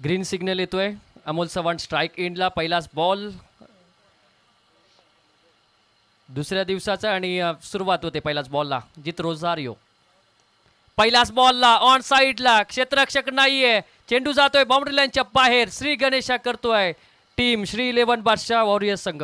Green signal येतोय. Amol Chavan strike एंडला. पहिलाच बॉल दुसऱ्या दिवसाचा आणि सुरुवात होते पहिल्याच बॉलला. जित रोझारियो पहिल्याच बॉलला ऑन साइडला. क्षेत्ररक्षक नाहीये. चेंडू जातोय बाउंड्री लाईनच्या बाहेर. श्री गणेशा करतोय टीम श्री 11 बादशाह वॉरियर्स संघ.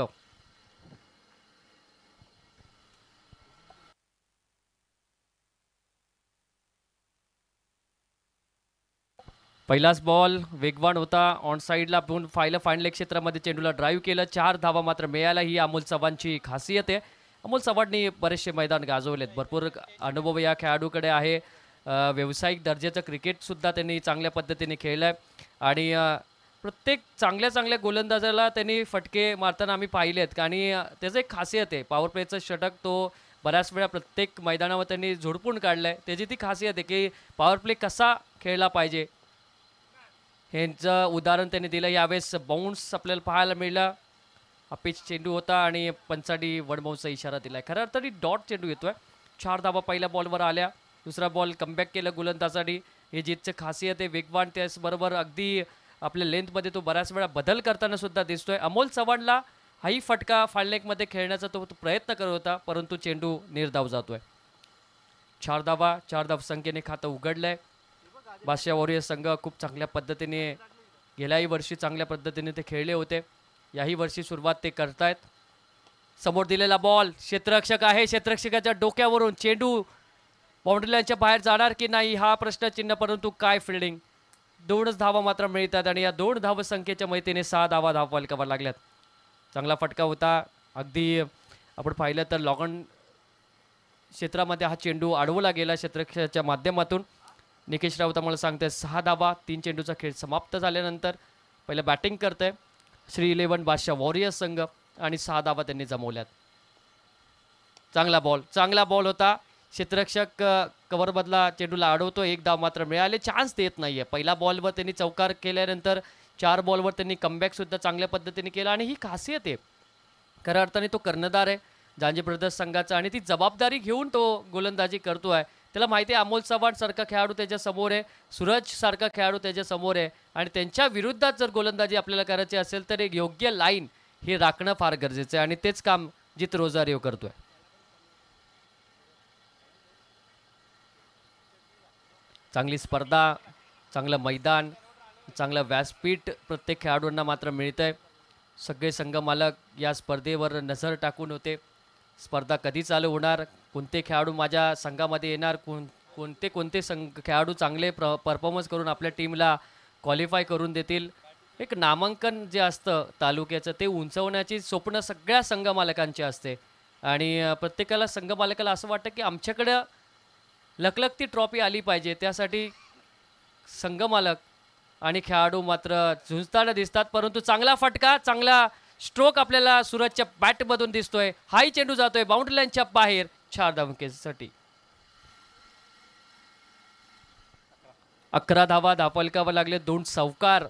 पहिलाच बॉल वेगवान होता. ऑन साइडला फायनल क्षेत्रामध्ये चेंडूला ड्राईव्ह केलं. 4 धावा मात्र मिळायला. ही अमोल चव्हाणची खासियत आहे. अमोल चव्हाणनी बरेचसे मैदान गाजवलेत. भरपूर अनुभव या खेळाडूकडे आहे. व्यावसायिक दर्जाचं क्रिकेटसुद्धा त्यांनी चांगल्या पद्धतीने खेळलं आहे आणि प्रत्येक चांगल्या गोलंदाजाला त्यांनी फटके मारताना आम्ही पाहिलेत. आणि त्याचं एक खासियत आहे, पॉवर प्लेचं षटक तो बऱ्याच वेळा प्रत्येक मैदानावर त्यांनी झोडपून काढलं आहे. त्याची ती खासियत आहे की पॉवर प्ले कसा खेळला पाहिजे ह्यांचं उदाहरण त्यांनी दिलं. यावेळेस बाउन्स आपल्याला पाहायला मिळला. पिच चेंडू होता आणि पंचाडी वडबाउन्सचा इशारा दिला आहे. खऱ्या अर्थाने डॉट चेंडू येतोय. 4 धावा पहिल्या बॉलवर आल्या. दुसरा बॉल कमबॅक केलं गोलंदाजासाठी. हे जीतचं खासियत आहे. वेगवान त्याचबरोबर अगदी आपल्या लेंथमध्ये तो बऱ्याच वेळा बदल करताना सुद्धा दिसतोय. अमोल चव्हाणला हाही फटका फायनलमध्ये खेळण्याचा तो प्रयत्न करत होता, परंतु चेंडू निर्धाव जातोय. 4 धाव संख्येने खातं उघडलंय. बादशाह वॉरियर्स संघ खूप चांगल्या पद्धतीने गेल्याही वर्षी चांगल्या पद्धतीने ते खेळले होते. याही वर्षी सुरुवात ते करतायत. समोर दिलेला बॉल क्षेत्ररक्षक आहे. क्षेत्ररक्षकाच्या डोक्यावरून चेंडू बाउंड्री लाईनच्या बाहेर जाणार की नाही हा प्रश्नचिन्ह, परंतु काय फिल्डिंग. 2च धावा मात्र मिळतात आणि या 2 धाव संख्येच्या मैत्रीने 6 धावा धावफलकावर लागल्यात. चांगला फटका होता. अगदी आपण पाहिलं तर लॉगन क्षेत्रामध्ये हा चेंडू अडवला गेला क्षेत्ररक्षकाच्या माध्यमातून. निकेश राऊत आम्हाला सांगतोय 6 धावा. 3 चेंडूचा खेळ समाप्त झाल्यानंतर पहिलं बॅटिंग करतंय श्री 11 बादशाह वॉरियर्स संघ आणि 6 धावा त्यांनी जमवल्यात. चांगला बॉल होता. क्षेत्ररक्षक कव्हर बदला चेंडूला अडवतो. 1 धाव मात्र मिळाले. चान्स देत नाहीये. पहिल्या बॉलवर त्यांनी चौकार केल्यानंतर 4 बॉलवर त्यांनी कमबॅक सुद्धा चांगल्या पद्धतीने केला आणि ही खासियत आहे. खऱ्या अर्थाने तो कर्णधार आहे जांजे ब्रदर्स संघाचा आणि ती जबाबदारी घेऊन तो गोलंदाजी करतोय. त्याला माहिती आहे अमोल चव्हाण सारखा खेळाडू त्याच्या समोर आहे. सूरज सारखा खेळाडू त्याच्या समोर आहे आणि त्यांच्या विरुद्धात जर गोलंदाजी आपल्याला करायची असेल तर एक योग्य लाईन हे राखणं फार गरजेचं आहे आणि तेच काम जित रोझारियो करतोय. चांगली स्पर्धा, चांगलं मैदान, चांगलं व्यासपीठ प्रत्येक खेळाडूंना मात्र मिळतंय. सगळे संघ मालक या स्पर्धेवर नजर टाकून होते. स्पर्धा कधी चालू होणार, कोणते खेळाडू माझ्या संघामध्ये येणार, कोणते खेळाडू चांगले परफॉर्मन्स करून आपल्या टीमला क्वालिफाय करून देतील. एक नामांकन जे असतं तालुक्याचं ते उंचवण्याची स्वप्न सगळ्या संघ मालकांची असते आणि प्रत्येकाला संघ मालकाला असं वाटतं की आमच्याकडं लखलखती ट्रॉफी आली पाहिजे. त्यासाठी संघ मालक आणि खेळाडू मात्र झुंजताना दिसतात. परंतु चांगला फटका, चांगला स्ट्रोक आपल्याला सूरजच्या बॅटमधून दिसतोय. हाही चेंडू जातोय बाउंड्री लाईनच्या बाहेर 4 धावांसाठी. 11 धावा धावफलकावर लागले. 2 चौकार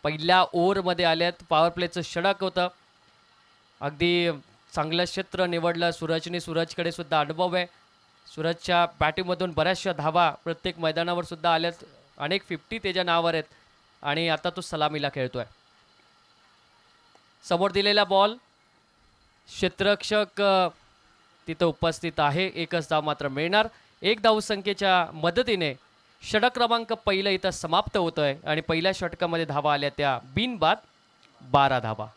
पहिल्या ओव्हरमध्ये आल्यात. पॉवर प्लेचं षटक होतं. अगदी चांगलं क्षेत्र निवडलं सूरजने. सूरजकडे सुद्धा अनुभव आहे. सूरजच्या बॅटिंगमधून बऱ्याचशा धावा प्रत्येक मैदानावर सुद्धा आल्यात. अनेक 50 त्याच्या नावावर आहेत आणि आता तो सलामीला खेळतोय. समोर दिलेला बॉल क्षेत्ररक्षक तिथं उपस्थित आहे. 1च धाव मात्र मिळणार. 1 धावसंख्येच्या मदतीने षटक क्रमांक पहिलं इथं समाप्त होतोय आणि पहिल्या षटकामध्ये धावा आल्या त्या बिनबाद 12 धावा.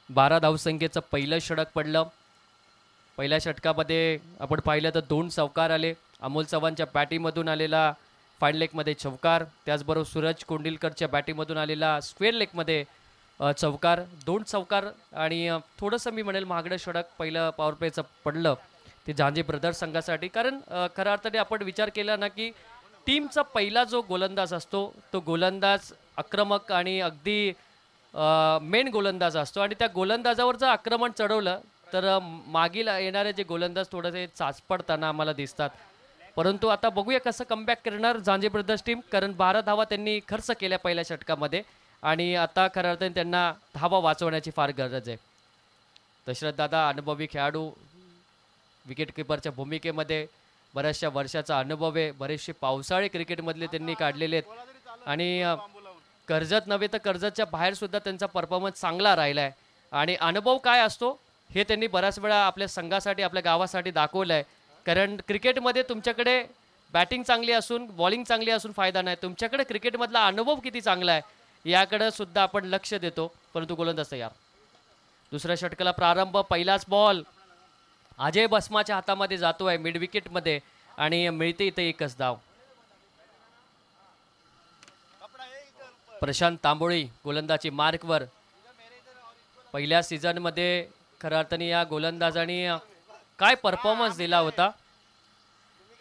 12 धावसंख्येचं पहिलं षटक पडलं. पहिल्या षटकामध्ये आपण पाहिलं तर 2 चौकार आले. अमोल चव्हाणच्या बॅटिंगमधून आलेला फाईन लेगमध्ये चौकार, त्याचबरोबर सूरज कोंडिलकरच्या बॅटिंगमधून आलेला स्क्वेअर लेगमध्ये चौकार. 2 चौकार आणि थोडंसं मी म्हणेल महागडं षटक पहिलं पॉवर प्लेचं पडलं ती झांजी ब्रदर्स संघासाठी. कारण खऱ्या अर्थाने आपण विचार केला ना की टीमचा पहिला जो गोलंदाज असतो तो गोलंदाज आक्रमक आणि अगदी मेन गोलंदाज असतो आणि त्या गोलंदाजावर जर आक्रमण चढवलं तर मागील येणारे जे गोलंदाज थोडेसे चाचपडताना आम्हाला दिसतात. परंतु आता बघूया कसं कमबॅक करणार झांजी ब्रदर्स टीम, कारण 12 धावा त्यांनी खर्च केल्या पहिल्या षटकामध्ये आणि आता खऱ्या अर्थाने त्यांना धावा वाचवण्याची फार गरज आहे. दशरथ दादा अनुभवी खेळाडू, विकेट किपरच्या भूमिकेमध्ये बऱ्याचशा वर्षाचा अनुभव आहे. बरेचसे पावसाळे क्रिकेटमधले त्यांनी काढलेले आहेत आणि कर्जत नव्हे तर कर्जतच्या बाहेर सुद्धा त्यांचा परफॉर्मन्स चांगला राहिला आहे आणि अनुभव काय असतो हे त्यांनी बऱ्याच वेळा आपल्या संघासाठी आपल्या गावासाठी दाखवलं आहे. कारण क्रिकेटमध्ये तुमच्याकडे बॅटिंग चांगली असून बॉलिंग चांगली असून फायदा नाही, तुमच्याकडे क्रिकेटमधला अनुभव किती चांगला आहे याकडे सुद्धा आपण लक्ष देतो. परंतु गोलंदाज तयार. दुसऱ्या षटकाला प्रारंभ, पहिलाच बॉल अजय बसमाच्या हातामध्ये जातोय मिड विकेटमध्ये आणि मिळते इथे एकच धाव. प्रशांत तांबोळी गोलंदाजी मार्कवर. पहिल्या सीझनमध्ये खऱ्या अर्थाने या गोलंदाजाने काय परफॉर्मन्स दिला होता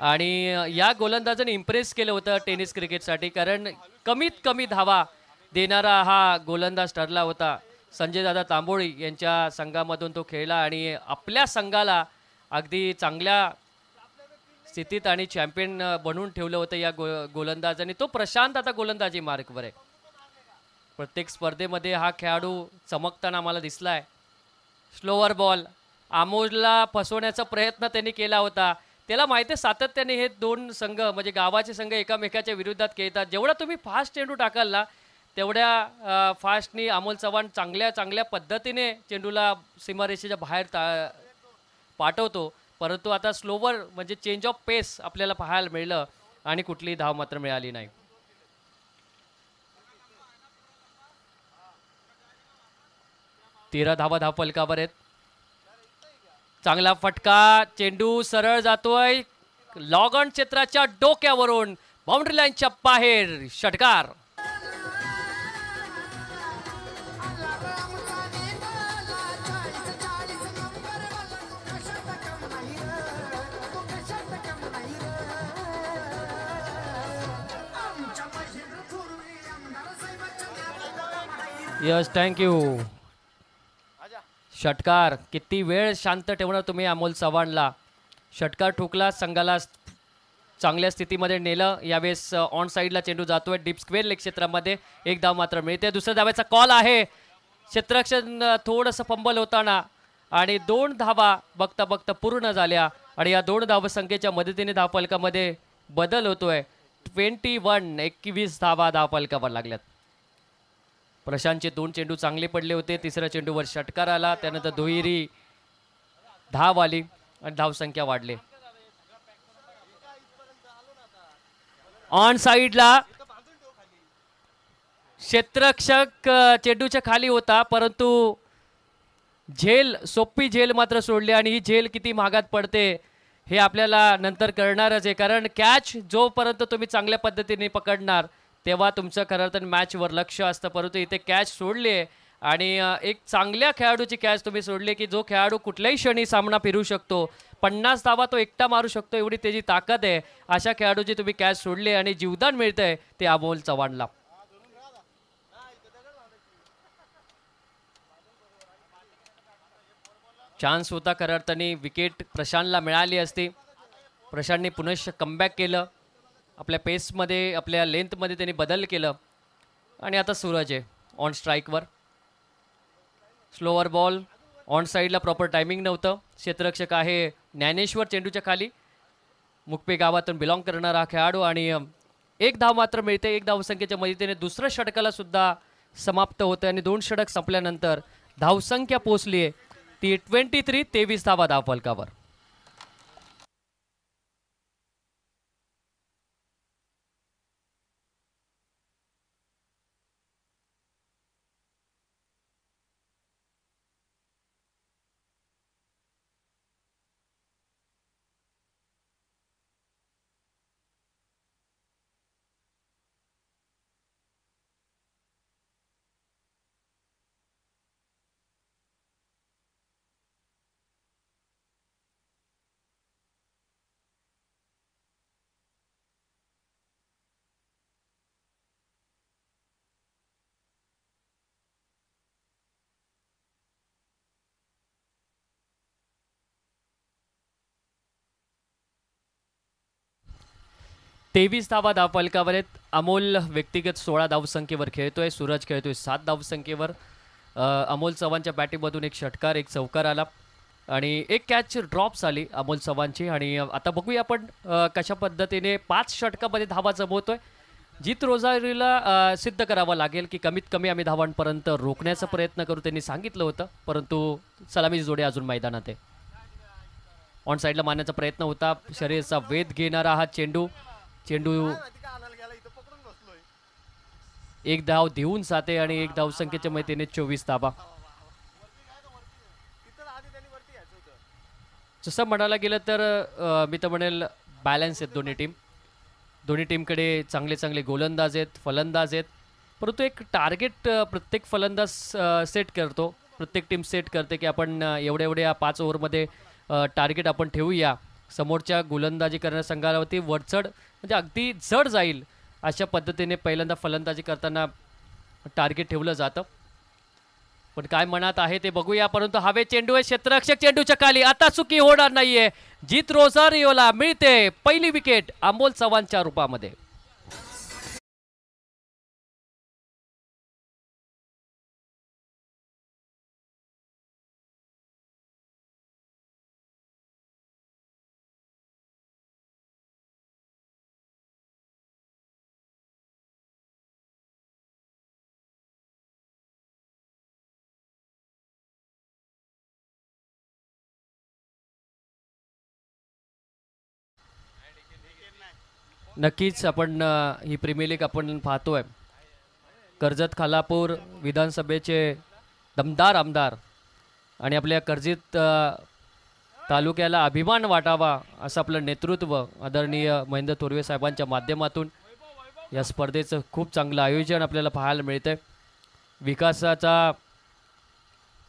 आणि या गोलंदाजाने इम्प्रेस केलं होतं टेनिस क्रिकेटसाठी, कारण कमीत कमी धावा देणारा हा गोलंदाज ठरला होता. संजय दादा तांबोळी यांच्या संघामधून तो खेळला आणि आपल्या संघाला अगदी चांगल्या स्थितीत आणि चॅम्पियन बनवून ठेवलं होतं या गोलंदाजाने. तो प्रशांत आता गोलंदाजी मार्कवर आहे. प्रत्येक स्पर्धेमध्ये हा खेळाडू चमकताना आम्हाला दिसला आहे. स्लोअर बॉल, आमोजला फसवण्याचा प्रयत्न त्यांनी केला होता. त्याला माहिती आहे सातत्याने हे दोन संघ म्हणजे गावाचे संघ एकामेकाच्या विरोधात खेळतात. जेवढा तुम्ही फास्ट चेंडू टाकाल ना तेवढ्या फास्टनी अमोल चव्हाण चांगल्या पद्धतीने चेंडूला सीमारेषेच्या बाहेर पाठवतो. परंतु आता स्लोवर म्हणजे चेंज ऑफ पेस आपल्याला पाहायला मिळलं आणि कुठलीही धाव मात्र मिळाली नाही. तेरा धावा धावफलकावर आहेत. चांगला फटका, चेंडू सरळ जातोय लॉग ऑन क्षेत्राच्या डोक्यावरून बाउंड्री लाईनच्या बाहेर. षटकार. Yes, thank you. षटकार. किती वेळ शांत ठेवणार तुम्ही अमोल चव्हाणला. षटकार ठोकला, संघाला चांगल्या स्थितीमध्ये नेलं. यावेळेस ऑन साईडला चेंडू जातोय डीप स्क्वेअर लेग क्षेत्रामध्ये. एक धाव मात्र मिळते. दुसऱ्या धावाचा कॉल आहे. क्षेत्ररक्षण थोडंसं फंबल होताना आणि 2 धावा बघता बघता पूर्ण झाल्या आणि या 2 धावसंख्येच्या मदतीने धावफलकामध्ये बदल होतोय. 21 धावा धावफलकावर लागल्यात. प्रशांतचे 2 चेंडू चांगले पडले होते. तिसऱ्या चेंडूवर षटकार आला, त्यानंतर दुहेरी धाव आली आणि धावसंख्या वाढली. ऑन साईडला क्षेत्ररक्षक चेंडूच्या खाली होता, परंतु सोपी झेल मात्र सोडली आणि ही झेल किती महागात पडते हे आपल्याला नंतर कळणारच आहे. कारण कॅच जोपर्यंत तुम्ही चांगल्या पद्धतीने पकडणार तेव्हा तुमचं खरं तर मॅचवर लक्ष असतं. परंतु इथे कॅच सोडली आहे आणि एक चांगल्या खेळाडूची कॅच तुम्ही सोडली की जो खेळाडू कुठल्याही क्षणी सामना फिरू शकतो. 50 धावा तो एकटा मारू शकतो एवढी त्याची ताकद आहे. अशा खेळाडूची तुम्ही कॅच सोडली आणि जीवदान मिळतंय ते अमोल चव्हाणला. चान्स होता खऱ्या अर्थाने विकेट प्रशांतला मिळाली असती. प्रशांतने पुनश्च कमबॅक केलं. आपल्या पेसमध्ये आपल्या लेंथमध्ये त्यांनी बदल केलं आणि आता सूरज आहे ऑन स्ट्राईकवर. स्लोअर बॉल ऑन साईडला प्रॉपर टायमिंग नव्हतं. क्षेत्ररक्षक आहे ज्ञानेश्वर चेंडूच्या खाली. मुकपे गावातून बिलॉंग करणारा हा खेळाडू आणि एक धाव मात्र मिळते. एक धावसंख्येच्या मदतीने दुसऱ्या षटकाला सुद्धा समाप्त होतं आणि 2 षटक संपल्यानंतर धावसंख्या पोचली आहे ती 23 धावा धावफलकावर. 23 धावा धावफलकावर आहेत. अमोल व्यक्तिगत 16 धावसंख्येवर खेळतोय. सूरज खेळतोय 7 धावसंख्येवर. अमोल चव्हाणच्या बॅटिंगमधून एक षटकार, एक चौकार आला आणि एक कॅच ड्रॉप्स आली अमोल चव्हाणची. आणि आता बघूया आपण कशा पद्धतीने 5 षटकामध्ये धावा जमवतोय. जीत रोझारीला सिद्ध करावं लागेल की कमीत कमी आम्ही धावांपर्यंत रोखण्याचा प्रयत्न करू, त्यांनी सांगितलं होतं. परंतु सलामीची जोडी अजून मैदानात आहे. ऑन साईडला मारण्याचा प्रयत्न होता. शरीराचा वेध घेणारा हा चेंडू एक धाव देऊन जाते आणि एक धावसंख्येच्या मैत्रीने 24 धावा. जसं म्हणायला गेलं तर मी तर म्हणेल बॅलन्स आहेत दोन्ही टीमकडे चांगले गोलंदाज आहेत, फलंदाज आहेत. परंतु एक टार्गेट प्रत्येक फलंदाज सेट करतो, प्रत्येक टीम सेट करते की आपण एवढ्या 5 ओव्हरमध्ये टार्गेट आपण ठेवूया. समोरच्या गोलंदाजी करणाऱ्या संघावरती वरचढ म्हणजे अगदी जड जाईल अशा पद्धतीने पहिल्यांदा फलंदाजी करताना टार्गेट ठेवलं जातं. पण काय मनात आहे ते बघूया. परंतु हवे चेंडू आहे, क्षेत्ररक्षक चेंडूच्या खाली. आता चुकी होणार नाहीये. जीत रोझारियोला मिळते पहिली विकेट अमोल चव्हाणच्या रूपामध्ये. नक्कीच आपण ही प्रीमियर लीग आपण पाहतोय. कर्जत खालापूर विधानसभेचे दमदार आमदार आणि आपल्या कर्जत तालुक्याला अभिमान वाटावा असं आपलं नेतृत्व आदरणीय महेंद्र थोरवे साहेबांच्या माध्यमातून या स्पर्धेचं खूप चांगलं आयोजन आपल्याला पाहायला मिळतंय. विकासाचा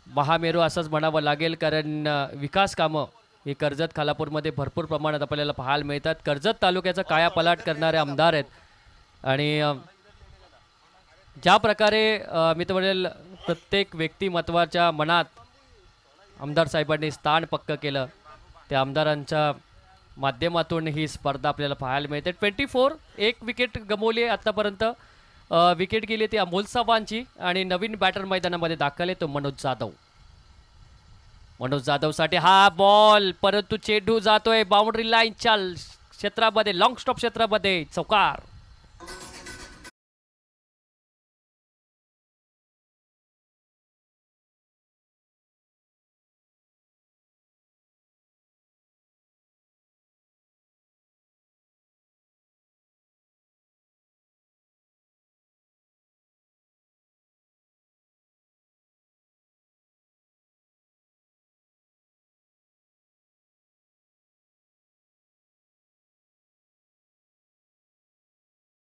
महामेरू असंच म्हणावं लागेल, कारण विकास कामं ही कर्जत खालापूरमध्ये भरपूर प्रमाणात आपल्याला पाहायला मिळतात. कर्जत तालुक्याचा कायापालट करणारे आमदार आहेत आणि ज्या प्रकारे मी तर म्हणेल प्रत्येक व्यक्तिमत्वाच्या मनात आमदार साहेबांनी स्थान पक्क केलं, त्या आमदारांच्या माध्यमातून ही स्पर्धा आपल्याला पाहायला मिळते. 24 एक विकेट गमावली आहे आत्तापर्यंत. विकेट गेली ती अमोल चव्हाणची आणि नवीन बॅटर मैदानामध्ये दाखल आहे तो मनोज जाधवसाठी हा बॉल, परंतु चेंडू जातोय बाउंड्री लाईनच्या क्षेत्रामध्ये, लॉंग स्टॉप क्षेत्रामध्ये. चौकार.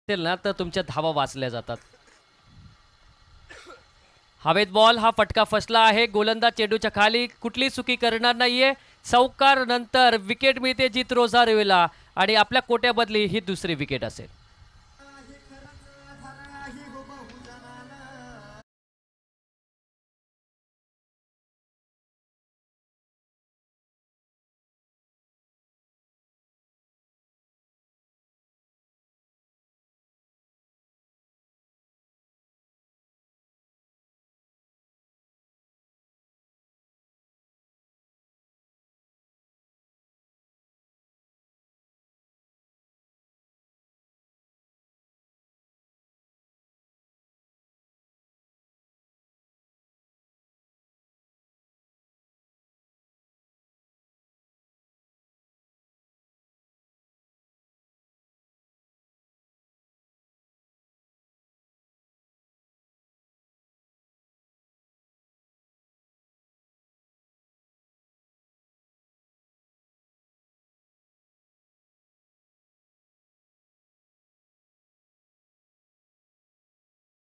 ना तर तुमच्या धावा वाचल्या जातात. हवेत बॉल, हा फटका फसला आहे. गोलंदाज चेंडूच्या खाली, कुठली चुकी करणार नाहीये. चौकार नंतर विकेट मिळते जीत रोझारियोला आणि आपल्या कोट्याबदली ही दुसरी विकेट असेल.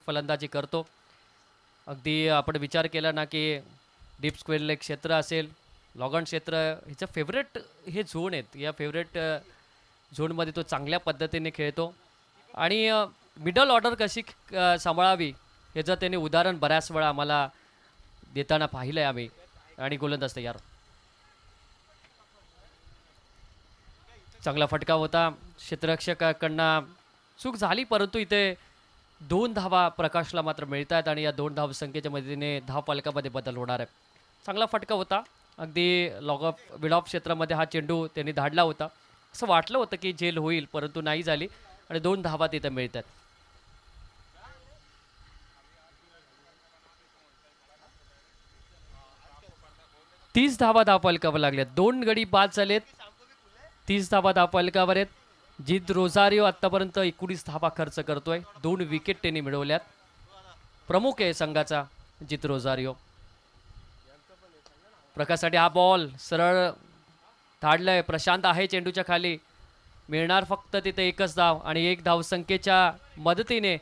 फलंदाजी करतो. अगदी आपण विचार केला ना की डीप स्क्वेअर लेग क्षेत्र असेल, लॉगॉन क्षेत्र, ह्याचं फेवरेट हे झोन आहेत. या फेवरेट झोनमध्ये तो चांगल्या पद्धतीने खेळतो आणि मिडल ऑर्डर कशी सांभाळावी ह्याचं त्याने उदाहरण बऱ्याच वेळा आम्हाला देताना पाहिलं आहे आम्ही. आणि गोलंदाज तयार. चांगला फटका होता क्षेत्ररक्षकाकडनं चूक झाली, परंतु इथे 2 धावा प्रकाशला मात्र मिळत आहेत आणि या 2 धावसंख्येच्या मदतीने धावफलकामध्ये बदल होणार आहे. चांगला फटका होता. अगदी लॉग ऑफ मिड ऑफ क्षेत्रामध्ये हा चेंडू त्यांनी धाडला होता. असं वाटलं होतं की झेल होईल, परंतु नाही झाली आणि 2 धावा तिथे मिळतात. 30 धावा धावफलकावर लागल्यात. 2 गडी बाद झालेत. 30 धावा धावफलकावर आहेत. जित रोझारिओ आतापर्यंत 19 धावा खर्च करतोय. 2 विकेट त्यांनी मिळवल्यात. प्रमुख आहे संघाचा जित रोझारिओ. प्रकाशसाठी हा बॉल सरळ धाडलाय. प्रशांत आहे चेंडूच्या खाली. मिळणार फक्त तिथे एकच धाव आणि एक धावसंख्येच्या मदतीने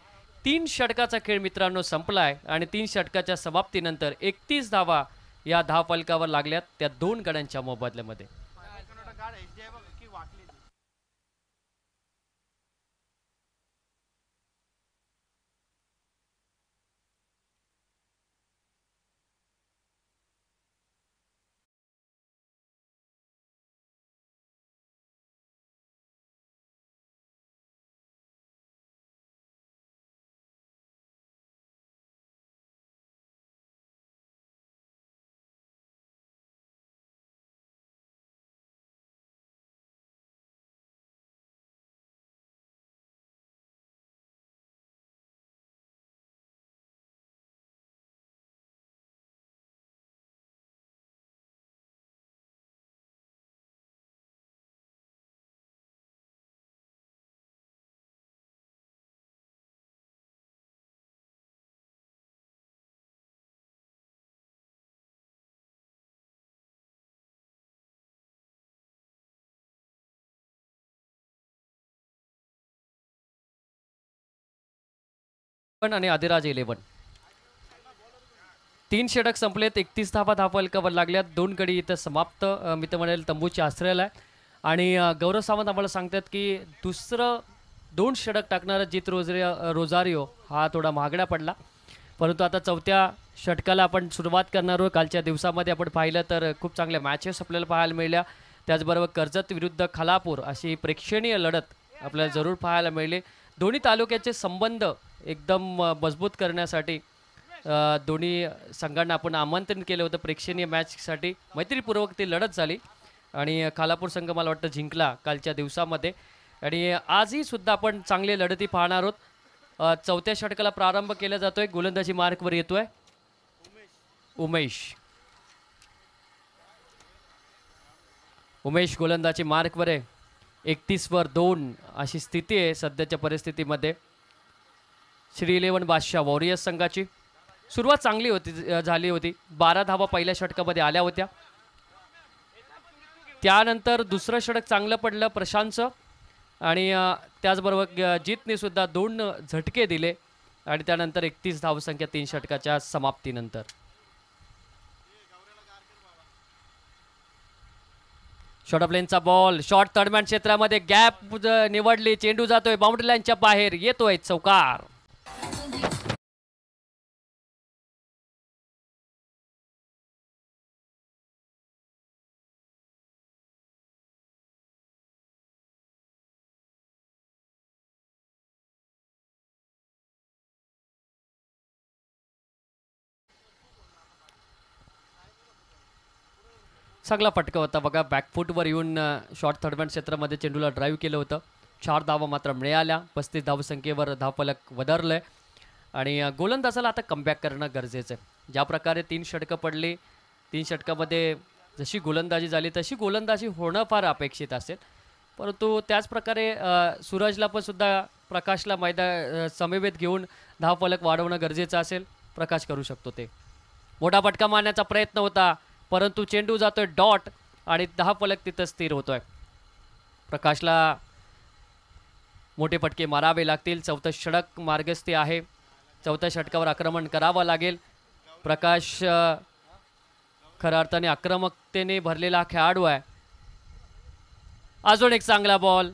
3 षटकाचा खेळ मित्रांनो संपलाय आणि 3 षटकाच्या समाप्तीनंतर 31 धावा या धावफलकावर लागल्यात त्या 2 गड्यांच्या मोबदल्यामध्ये. आणि आदिराज 11 3 षटक संपलेत. 31 धावा धावफलकावर लागल्यात. 2 गडी इथं समाप्त. मी तर म्हणेल तंबूची आश्रयाला आहे आणि गौरव सावंत आम्हाला सांगतात की दुसरं 2 षटक टाकणारा जित रोझारिओ हा थोडा महागडा पडला, परंतु आता 4थ्या षटकाला आपण सुरुवात करणार आहोत. कालच्या दिवसामध्ये आपण पाहिलं तर खूप चांगल्या मॅचेस आपल्याला पाहायला मिळाल्या. त्याचबरोबर कर्जत विरुद्ध खालापूर अशी प्रेक्षणीय लढत आपल्याला जरूर पाहायला मिळाली. दोन्ही तालुक्याचे संबंध एकदम मजबूत करण्यासाठी दोन्ही संघांना आपण आमंत्रण केलं होतं प्रेक्षणीय मॅचसाठी. मैत्रीपूर्वक ती लढत झाली आणि खालापूर संघ मला वाटतं जिंकला कालच्या दिवसामध्ये आणि आजही सुद्धा आपण चांगले लढती पाहणार आहोत. 4थ्या षटकाला प्रारंभ केला जातोय. गोलंदाजी मार्कवर येतोय उमेश गोलंदाजी मार्कवर आहे. 31 वर 2 अशी स्थिती आहे सध्याच्या परिस्थितीमध्ये. श्री 11 बादशाह वॉरियर्स संघाची सुरुवात चांगली झाली होती. 12 धावा पहिल्या षटकामध्ये आल्या होत्या. त्यानंतर दुसरं षटक चांगलं पडलं प्रशांतचं आणि त्याचबरोबर जीतने सुद्धा 2 झटके दिले आणि त्यानंतर 31 धावसंख्या 3 षटकाच्या समाप्तीनंतर. शॉर्ट ऑफ लेनचा बॉल शॉर्ट थर्डमॅन क्षेत्रामध्ये गॅप निवडली. चेंडू जातोय बाउंड्री लाईनच्या बाहेर. येतोय चौकार. चांगला फटका होता बघा. बॅकफूटवर येऊन शॉर्ट थर्डमॅन क्षेत्रामध्ये चेंडूला ड्राईव्ह केलं होतं. 4 धावा मात्र मिळाल्या. 35 धावसंख्येवर धावफलक वधारलंय आणि गोलंदाजाला आता कमबॅक करणं गरजेचं आहे. ज्या प्रकारे 3 षटकं पडली, 3 षटकामध्ये जशी गोलंदाजी झाली तशी गोलंदाजी होणं फार अपेक्षित असेल, परंतु त्याच प्रकारे सूरजला पण सुद्धा प्रकाशला समवेत घेऊन धावफलक वाढवणं गरजेचं असेल. प्रकाश करू शकतो ते. मोठा फटका मारण्याचा प्रयत्न होता, परंतु चेंडू जातोय डॉट आणि धावफलक तिथं स्थिर होतोय. प्रकाशला मोठे फटके मारावे लागतील. 4थं षटक मार्गस्थी आहे. 4थ्या षटकावर आक्रमण करावं लागेल. प्रकाश खऱ्या अर्थाने आक्रमकतेने भरलेला खेळाडू आहे. अजून एक चांगला बॉल.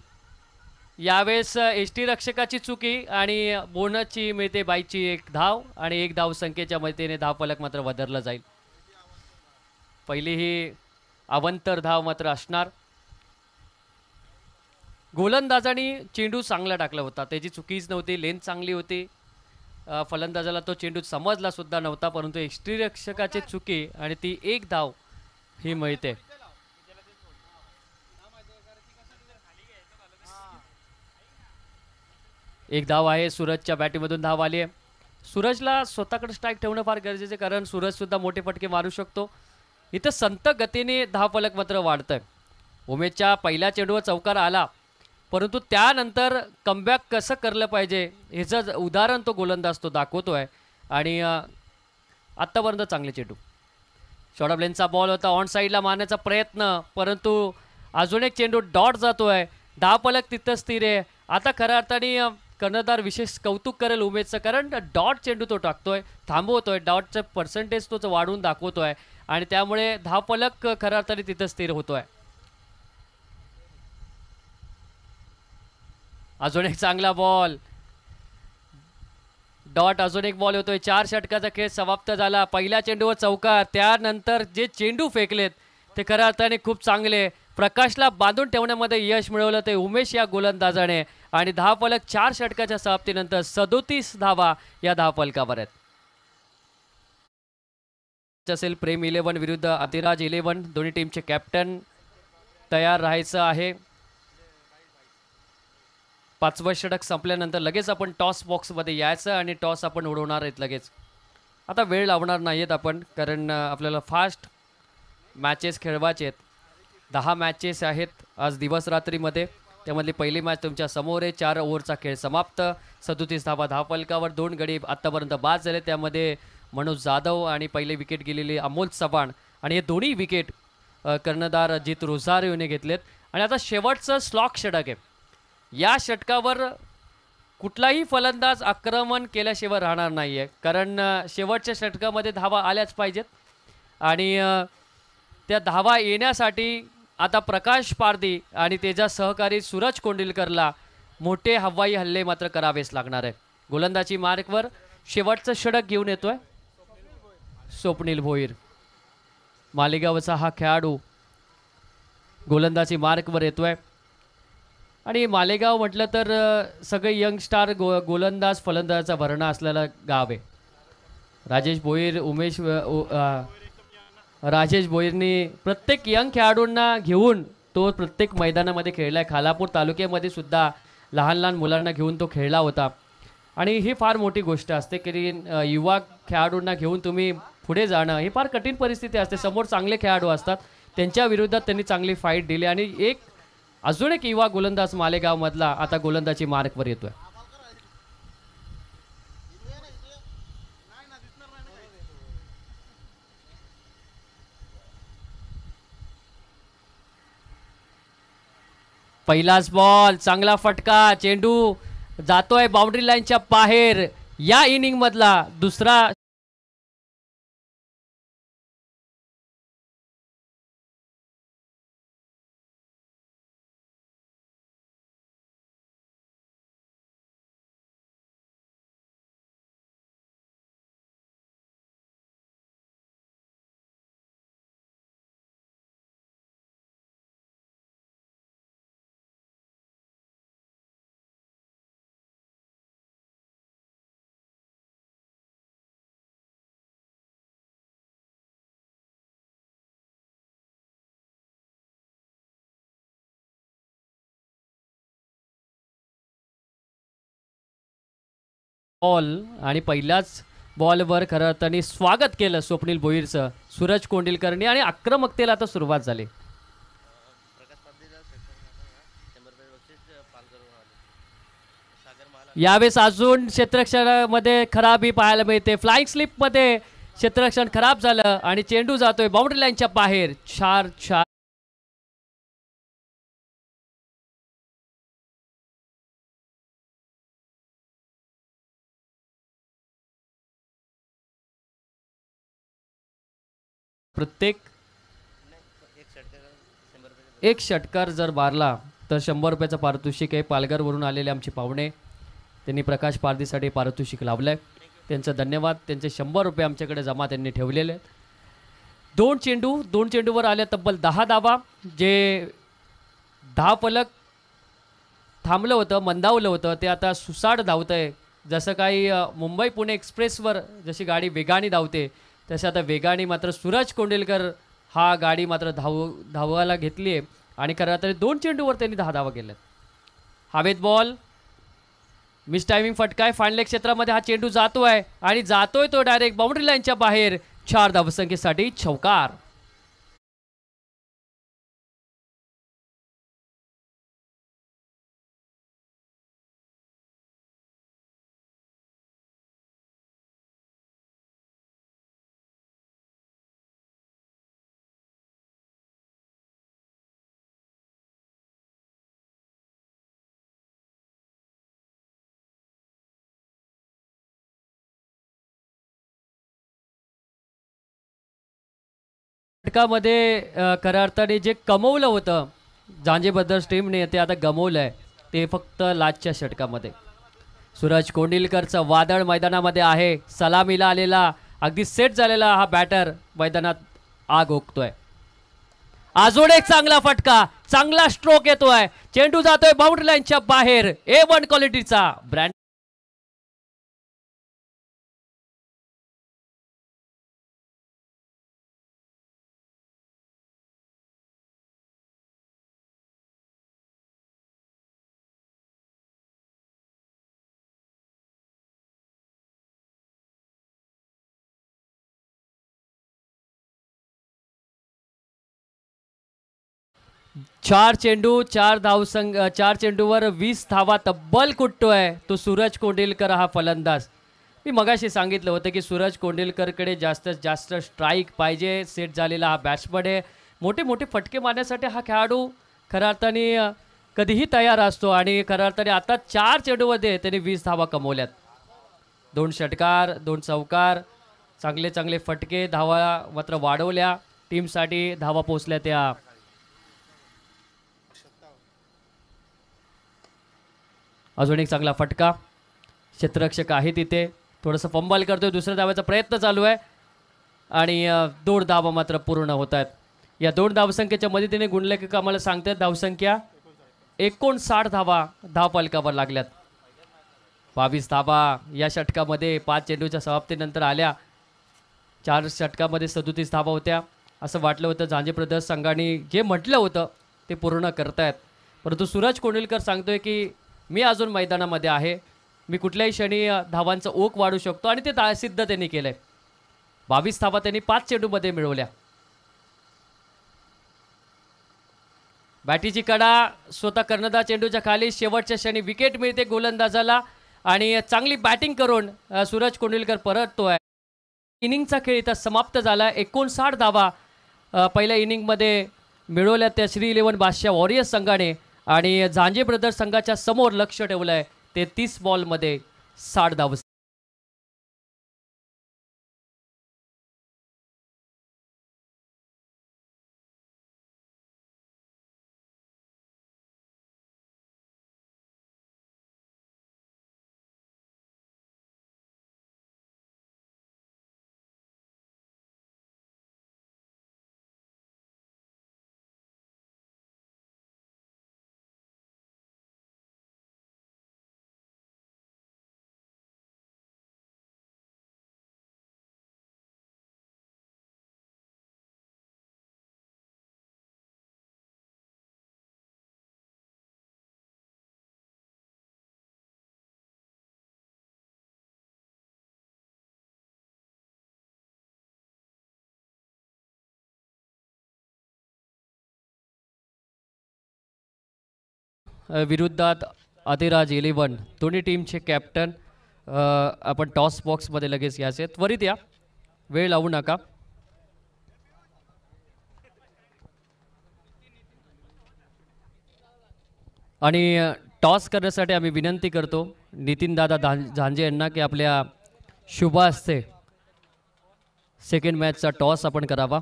यावेळेस एसटी रक्षकाची चुकी आणि बोनसची मिळते बाईची 1 धाव आणि 1 धावसंख्येच्या मदतीने धावफलक मात्र वधारलं जाईल. पहिली ही अवंतर धाव मात्र असणार. गोलंदाजाने चेंडू चांगला टाकला होता, त्याची चुकीच नव्हती, लेंथ चांगली होती. फलंदाजाला तो चेंडू समजला सुद्धा नव्हता, परंतु यष्टिरक्षकाची चुकी आणि ती एक धाव ही मिळते. एक धाव आहे, सूरजच्या बॅटीमधून धाव आली आहे. सूरजला स्वतःकडे स्ट्राईक ठेवणं फार गरजेचं आहे, कारण सूरज सुद्धा मोठे फटके मारू शकतो. इथं संत गतीने धावफलक मात्र वाढतंय. उमेशच्या पहिल्या चेंडूवर चौकार आला, परंतु त्यानंतर कमबॅक कसं करलं पाहिजे ह्याचं उदाहरण तो गोलंदाज तो दाखवतोय. आणि आत्तापर्यंत चांगले चेंडू. शॉर्ट ऑफ लेनचा बॉल होता, ऑन साईडला मारण्याचा प्रयत्न, परंतु अजून एक चेंडू डॉट जातोय. धावफलक तिथं स्थिर आहे. आता खऱ्या अर्थाने कर्णधार विशेष कौतुक करेल उमेशचं, कारण डॉट चेंडू तो टाकतोय, थांबवतोय, डॉटचं पर्सेंटेज तोच वाढवून दाखवतोय आणि त्यामुळे धावफलक खऱ्या अर्थाने तिथं स्थिर होतोय. अजून एक चांगला बॉल, डॉट, अजून एक बॉल होतोय. 4 षटकाचा खेळ समाप्त झाला. पहिल्या चेंडूवर चौकार, त्यानंतर जे चेंडू फेकलेत ते खऱ्या अर्थाने खूप चांगले. प्रकाशला बांधून ठेवण्यामध्ये यश मिळवलं ते उमेश या गोलंदाजाने आणि धावफलक 4 षटकाच्या समाप्तीनंतर 37 धावा या धावफलकावर आहेत. असेल प्रेम 11 विरुद्ध अतिराज 11, दोन्ही टीमचे कॅप्टन तयार राहायचं आहे. 5वं षटक संपल्यानंतर लगेच आपण टॉस बॉक्समध्ये यायचं आणि टॉस आपण उडवणार आहेत लगेच. आता वेळ लावणार नाहीत आपण, कारण आपल्याला फास्ट मॅचेस खेळवायचे आहेत. 10 मॅचेस आहेत आज दिवस रात्रीमध्ये. त्यामधली पहिली मॅच तुमच्या समोर आहे. 4 ओव्हरचा खेळ समाप्त. 37 धावा धावफलकावर. 2 गडी आत्तापर्यंत बाद झाले, त्यामध्ये मनोज जाधव आणि पहिले विकेट गेलेली अमोल चव्हाण, आणि हे दोन्ही विकेट कर्णधार अजित रोझारियोने घेतलेत. आणि आता शेवटचं स्लॉक षटक आहे. या षटकावर कुठलाही फलंदाज आक्रमण केल्याशिवाय राहणार नाही आहे, कारण शेवटच्या षटकामध्ये धावा आल्याच पाहिजेत. आणि त्या धावा येण्यासाठी आता प्रकाश पारधी आणि त्याचा सहकारी सूरज कोंडिलकरला मोठे हवाई हल्ले मात्र करावेच लागणार आहे. गोलंदाजी मार्कवर शेवटचं षटक घेऊन येतोय स्वप्नील भोईर. मालेगावचा हा खेळाडू गोलंदाजी मार्कवर येतोय. आणि मालेगाव म्हटलं तर सगळे यंग स्टार गोलंदाज फलंदाजाचा भरणा असलेला गाव आहे. राजेश भोईरनी प्रत्येक यंग खेळाडूंना घेऊन तो प्रत्येक मैदानामध्ये खेळला आहे. खालापूर तालुक्यामध्ये सुद्धा लहान लहान मुलांना घेऊन तो खेळला होता. आणि ही फार मोठी गोष्ट असते की युवा खेळाडूंना घेऊन तुम्ही पुढे जाणं ही फार कठीण परिस्थिती असते. समोर चांगले खेळाडू असतात, त्यांच्या विरोधात त्यांनी चांगली फाईट दिली. आणि अजून एक युवा गोलंदाज मालेगावमधला आता गोलंदाजी मार्कवर येतोय. पहिलाच बॉल, चांगला फटका, चेंडू जातोय बाउंड्री लाईनच्या बाहेर. या इनिंग मधला दुसरा बॉल आणि पहिल्याच बॉलवर खरं अर्थाने स्वागत केलं स्वप्नील भोईरचं सूरज कोंडिलकरनी आणि आक्रमकतेला आता सुरुवात झाली. यावेळेस अजून क्षेत्ररक्षणामध्ये खराबी पाहायला मिळते. फ्लाइंग स्लिपमध्ये क्षेत्ररक्षण खराब झालं आणि चेंडू जातोय बाउंड्री लाईनच्या बाहेर. 4 प्रत्येक एक षटकार जर मारला तर 100 रुपयाचं पारितोषिक आहे. पालघरवरून आलेले आमचे पाहुणे त्यांनी प्रकाश पारधीसाठी पारितोषिक लावलंय. त्यांचं धन्यवाद. त्यांचे 100 रुपये आमच्याकडे जमा त्यांनी ठेवलेले. 2 चेंडूवर आल्या तब्बल 10 धावा, जे धावफलक थांबलं होतं, मंदावलं होतं, ते आता सुसाट धावतंय. जसं काही मुंबई पुणे एक्सप्रेसवर जशी गाडी वेगाने धावते तसे आता वेगाने मात्र सूरज कोंडिलकर हा गाडी मात्र धावायला घेतली आहे आणि खरं तर 2 चेंडूवर त्यांनी 10 धावा केल्यात. हवेत बॉल, मिस टायमिंग फटका आहे. फाईनल क्षेत्रामध्ये हा चेंडू जातोय आणि जातोय तो डायरेक्ट बाउंड्री लाईनच्या बाहेर. 4 धावसंख्येसाठी चौकार. षटकामध्ये खऱ्या अर्थाने जे कमवलं होतं झांजे ब्रदर्स टीमने ते आता गमवलं आहे. ते फक्त लास्टच्या षटकामध्ये. सूरज कोंडिलकरचं वादळ मैदानामध्ये आहे. सलामीला आलेला अगदी सेट झालेला हा बॅटर मैदानात आग ओकतोय. अजून एक चांगला फटका, चांगला स्ट्रोक येतोय. चेंडू जातोय बाउंड्री लाईनच्या बाहेर. A1 क्वालिटीचा ब्रँड. चार चेंडूवर 20 धावा तब्बल कुटतोय तो सूरज कोंडिलकर हा फलंदाज. मी मगाशी सांगितलं होतं की सूरज कोंडिलकरकडे जास्तीत जास्त स्ट्राईक पाहिजे. सेट झालेला हा बॅट्समन आहे. मोठे मोठे फटके मारण्यासाठी हा खेळाडू खऱ्या अर्थाने कधीही तयार असतो आणि खऱ्या अर्थाने आता 4 चेंडूमध्ये त्याने 20 धावा कमवल्यात. 2 षटकार, 2 चौकार, चांगले चांगले फटके, धावा मात्र वाढवल्या. टीमसाठी धावा पोचल्या त्या. अजून एक चांगला फटका. क्षेत्ररक्षक आहे तिथे, थोडंसं फंबल करतोय. दुसऱ्या धावाचा प्रयत्न चालू आहे आणि 2 धावा मात्र पूर्ण होत आहेत. या 2 धावसंख्येच्या मदतीने गुणलेखक आम्हाला सांगतात धावसंख्या 59 धावा धावफलकावर लागल्यात. 22 धावा या षटकामध्ये 5 चेंडूच्या समाप्तीनंतर आल्या. 4 षटकामध्ये 37 धावा होत्या. असं वाटलं होतं झांजे ब्रदर्स संघाने जे म्हटलं होतं ते पूर्ण करतायत. परंतु सूरज कोंडिलकर सांगतोय की मी अजून मैदानामध्ये आहे. मी कुठल्याही क्षणी धावांचं ओक वाढू शकतो आणि ते सिद्ध त्यांनी केलंय. 22 धावा त्यांनी 5 चेंडूमध्ये मिळवल्या. बॅटीची कडा स्वतः कर्णधार चेंडूच्या खाली. शेवटच्या क्षणी विकेट मिळते गोलंदाजाला आणि चांगली बॅटिंग करून सूरज कोंडिलकर परततोय. इनिंगचा खेळ इथं समाप्त झाला. 59 धावा पहिल्या इनिंगमध्ये मिळवल्या त्या श्री 11 बादशाह वॉरियर्स संघाने आणि झांजे ब्रदर्स संघाच्या समोर लक्ष ठेवलंय ते 30 बॉलमध्ये 60 धावा. विरुद्धात अधिराज 11 दोन्ही टीमचे कॅप्टन. आपण टॉस बॉक्समध्ये लगेच यायचे. त्वरित या, वेळ लावू नका. आणि टॉस करण्यासाठी आम्ही विनंती करतो नितीन दादा झांजे यांना की आपल्या शुभ हस्ते सेकंड मॅचचा टॉस आपण करावा.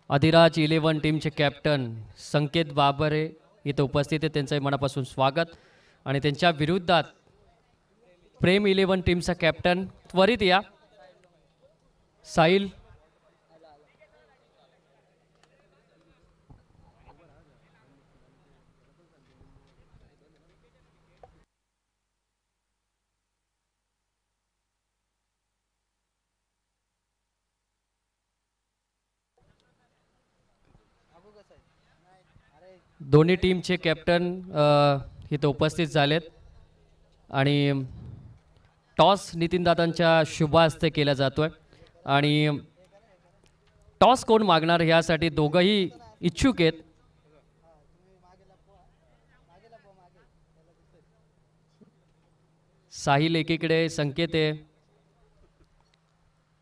अधिराज 11 टीमचे कॅप्टन संकेत बाबरे इथं उपस्थित आहे. त्यांचं मनापासून स्वागत. आणि त्यांच्या विरुद्धात प्रेम 11 टीमचा कॅप्टन त्वरित या साहिल. दोन्ही टीमचे कॅप्टन इथं उपस्थित झालेत आणि टॉस नितीनदादांच्या शुभ हस्ते केला जातोय आणि टॉस कोण मागणार ह्यासाठी दोघंही इच्छुक आहेत. साहिल एकीकडे संकेत आहे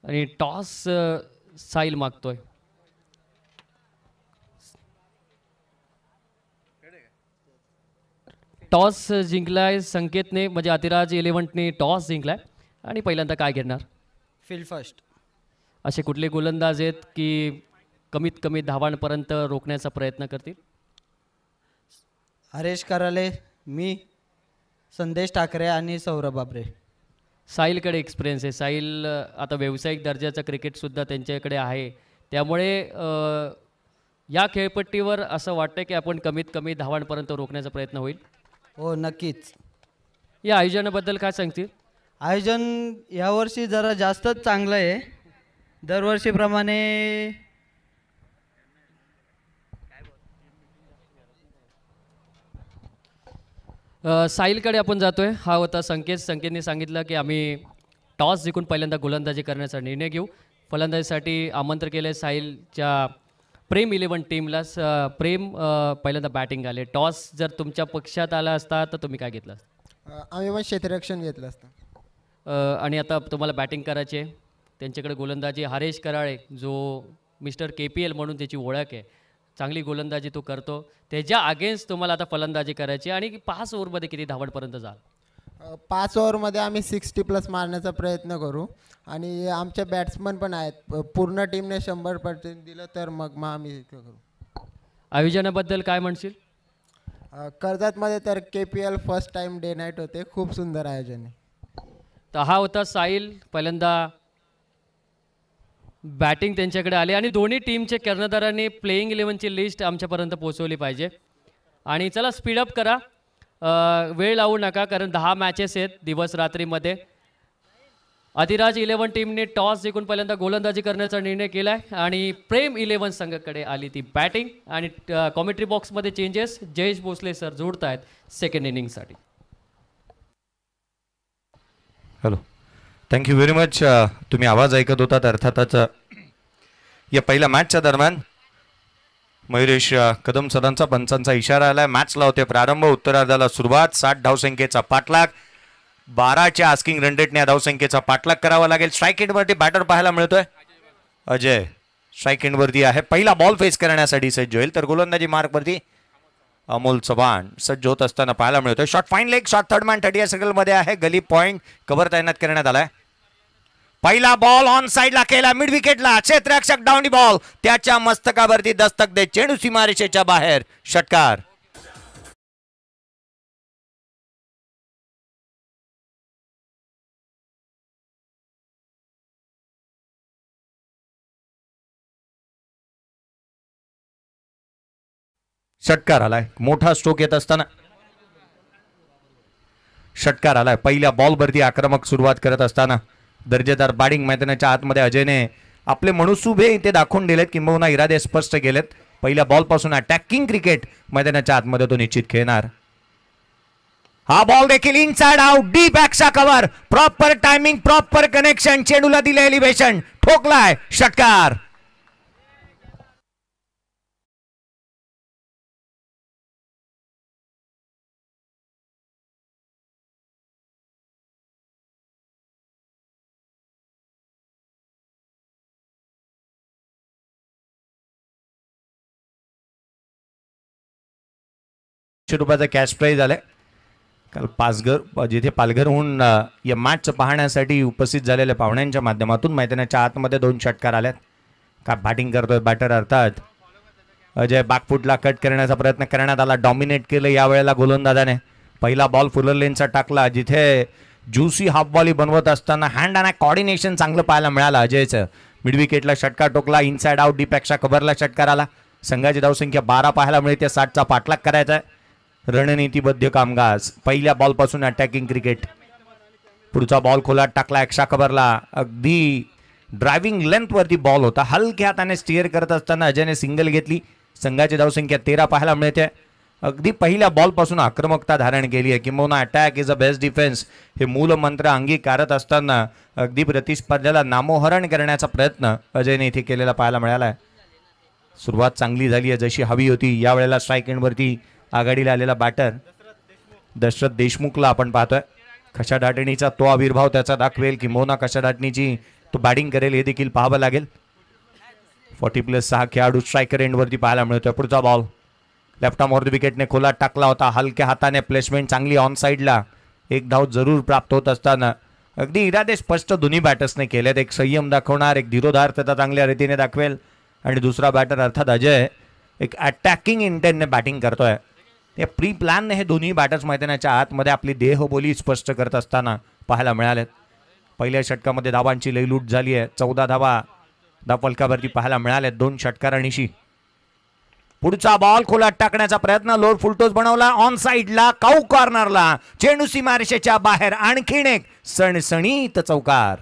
आणि टॉस साहिल मागतोय. टॉस जिंकलाय संकेतने, म्हणजे अतिराज 11ने टॉस जिंकलाय आणि पहिल्यांदा काय घेणार? Field first. असे कुठले गोलंदाज आहेत की कमीत कमी धावांपर्यंत रोखण्याचा प्रयत्न करतील? हरेश कराले, मी, संदेश ठाकरे आणि सौरभ बाबरे. साहिलकडे एक्सपिरियन्स आहे. साहिल आता व्यावसायिक दर्जाचं क्रिकेटसुद्धा त्यांच्याकडे आहे, त्यामुळे या खेळपट्टीवर असं वाटतं की आपण कमीत कमी धावांपर्यंत रोखण्याचा प्रयत्न होईल. हो नक्कीच. या आयोजनाबद्दल काय सांगतील? आयोजन यावर्षी जरा जास्तच चांगलं आहे. दरवर्षीप्रमाणे साहिलकडे आपण जातोय. हा होता संकेत. संकेतने सांगितलं की आम्ही टॉस जिंकून पहिल्यांदा गोलंदाजी करण्याचा निर्णय घेऊ. फलंदाजीसाठी आमंत्रण केलं साहिलच्या प्रेम 11 टीमला. प्रेम पहिल्यांदा बॅटिंग आले. टॉस जर तुमच्या पक्षात आला असता तर तुम्ही काय घेतलं असतं? आम्ही पण क्षेत्ररक्षण घेतलं असतं. आणि आता तुम्हाला बॅटिंग करायची आहे. त्यांच्याकडे गोलंदाजी हरेश कराळे, जो मिस्टर KPL म्हणून त्याची ओळख आहे, चांगली गोलंदाजी तो करतो. त्याच्या अगेन्स्ट तुम्हाला आता फलंदाजी करायची आणि 5 ओव्हरमध्ये किती धावांपर्यंत जाल? 5 ओव्हरमध्ये आम्ही 60+ मारण्याचा प्रयत्न करू आणि आमचे बॅट्समन पण आहेत. पूर्ण टीमने 100% दिलं तर मग आम्ही करू. आयोजनाबद्दल काय म्हणशील? कर्जतमध्ये तर KPL first time day night होते. खूप सुंदर आयोजन आहे. तर हा होता साहिल. पहिल्यांदा बॅटिंग त्यांच्याकडे आले आणि दोन्ही टीमचे कर्णधारांनी प्लेइंग 11ची लिस्ट आमच्यापर्यंत पोहोचवली पाहिजे. आणि चला स्पीडअप करा, वेळ लावू नका, कारण 10 मॅचेस आहेत दिवस रात्रीमध्ये. अतिराज 11 टीमने टॉस जिंकून पहिल्यांदा गोलंदाजी करण्याचा निर्णय केला आहे आणि प्रेम 11 संघाकडे आली ती बॅटिंग. आणि कॉमेंट्री बॉक्समध्ये चेंजेस जयेश भोसले सर जोडत आहेत सेकंड इनिंगसाठी. Hello, thank you very much. तुम्ही आवाज ऐकत होतात अर्थातच. या पहिल्या मॅचच्या दरम्यान मयुरेश कदम सरांचा पंचांचा इशारा आलाय. मॅचला होते प्रारंभ, उत्तरार्धाला सुरुवात. 60 धावसंख्येचा पाठलाग, 12च्या आस्किंग रन रेटने या धावसंख्येचा पाठलाग करावा लागेल. स्ट्राईक एंडवरती बॅटर पाहायला मिळतोय. अजय स्ट्राईक एंडवरती आहे. पहिला बॉल फेस करण्यासाठी सज्ज होईल, तर गोलंदाजी मार्कवरती अमोल चव्हाण सज्ज होत असताना पाहायला मिळतोय. Shot fine leg, shot third man 30 सर्कलमध्ये आहे. गली पॉइंट कव्हर तैनात करण्यात आलाय. पहिला बॉल ऑन साइडला केला, मिड विकेटला. क्षेत्ररक्षक डाउनी बॉल त्याच्या मस्तकावरती दस्तक दे, चेंडू सीमारेषेच्या बाहेर. षटकार. षटकार आलाय. मोठा स्ट्रोक येत असताना षटकार आलाय. पहिल्या बॉलवरती आक्रमक सुरुवात करत असताना दर्जेदार बॅटिंग मैदानाच्या आतमध्ये अजयने आपले मनसुबे इथे दाखवून दिलेत, किंबहुना इरादे स्पष्ट केलेत. पहिल्या बॉलपासून अटॅकिंग क्रिकेट मैदानाच्या आतमध्ये तो निश्चित खेळणार. हा बॉल देखील inside out, deep extra cover, proper timing, proper connection, चेंडूला दिले एलिव्हेशन, ठोकलाय. षटकार. ₹100 कॅश प्राईज आलाय. काल पालघरहून या मॅच पाहण्यासाठी उपस्थित झालेल्या पाहुण्यांच्या माध्यमातून मैदानाच्या आतमध्ये 2 षटकार आल्यात. का बॅटिंग करतोय बॅटर अर्थात अजय. बॅकफुटला कट करण्याचा प्रयत्न करण्यात आला, डॉमिनेट केलं यावेळेला गोलंदाजाने. पहिला बॉल फुलर लेनचा टाकला, जिथे ज्युसी हाफ बॉल बनवत असताना हँड आणि कॉर्डिनेशन चांगलं पाहायला मिळालं अजयचं. मिड विकेटला षटकार Tokla, inside out, deep extra कव्हरला षटकार आला. संघाची धावसंख्या 12 पाहायला मिळते. 60चा पाठलाग करायचा आहे. रणनीतीबद्ध कामकाज. पहिल्या बॉलपासून अटॅकिंग क्रिकेट. पुढचा बॉल खोलात टाकला, एक्स्ट्रा कव्हरला. अगदी ड्रायव्हिंग लेंथवरती बॉल होता. हलक्या हाताने स्टिअर करत असताना अजयने सिंगल घेतली. संघाची धावसंख्या 13 पाहायला मिळते. अगदी पहिल्या बॉलपासून आक्रमकता धारण केली आहे. किंबहुना attack is a best defence हे मूल मंत्र अंगीकारत असताना अगदी प्रतिस्पर्ध्याला नामोहरण करण्याचा प्रयत्न अजयने इथे केलेला पाहायला मिळाला आहे. सुरुवात चांगली झाली आहे जशी हवी होती. यावेळेला स्ट्राईक एंडवरती आघाडीला आलेला बॅटर दशरथ देशमुखला आपण पाहतोय. कशाडाटणीचा तो आविर्भाव त्याचा दाखवेल किंबहुना कशाडाटणीची तो बॅटिंग करेल हे देखील पाहावं लागेल. 40+6 खेळाडू स्ट्रायकर एंडवरती पाहायला मिळतोय. पुढचा बॉल लेफ्ट आर्म ऑफ विकेटने खोला टाकला होता. हलक्या हाताने प्लेसमेंट चांगली ऑन साईडला. एक धाव जरूर प्राप्त होत असताना अगदी इरादे स्पष्ट दोन्ही बॅटर्सने केलेत. एक संयम दाखवणार, एक धीरोधार्तता चांगल्या रीतीने दाखवेल आणि दुसरा बॅटर अर्थात अजय एक अटॅकिंग इंटेंटने बॅटिंग करतोय. या प्री प्लॅनने हे दोन्ही बॅटर्स मैदानाच्या आतमध्ये आपली देहबोली स्पष्ट करत असताना पाहायला मिळालेत. पहिल्या षटकामध्ये धावांची लईलूट झाली आहे. 14 धावा धावफलकावरती पाहायला मिळाल्यात 2 षटकारांनीशी. पुढचा बॉल खोलात टाकण्याचा प्रयत्न. लोअर फुलटोस बनवला ऑन साइडला. काऊ कॉर्नरला चेंडू सीमारेषेच्या बाहेर. आणखीन एक सणसणीत चौकार.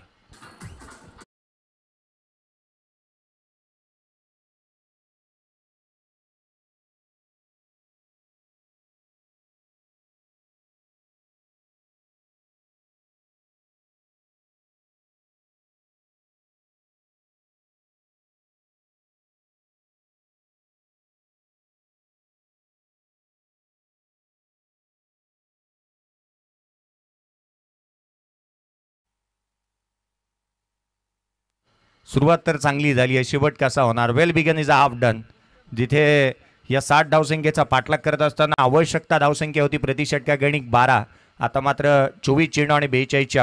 सुरुवात तर चांगली झाली आहे. शेवट कसा होणार. Well begun is a half done. जिथे या 60 धावसंख्येचा पाठलाग करत असताना आवश्यकता धावसंख्या होती प्रति षटका गणिक 12. आता मात्र 24 चेंडू आणि 42 ची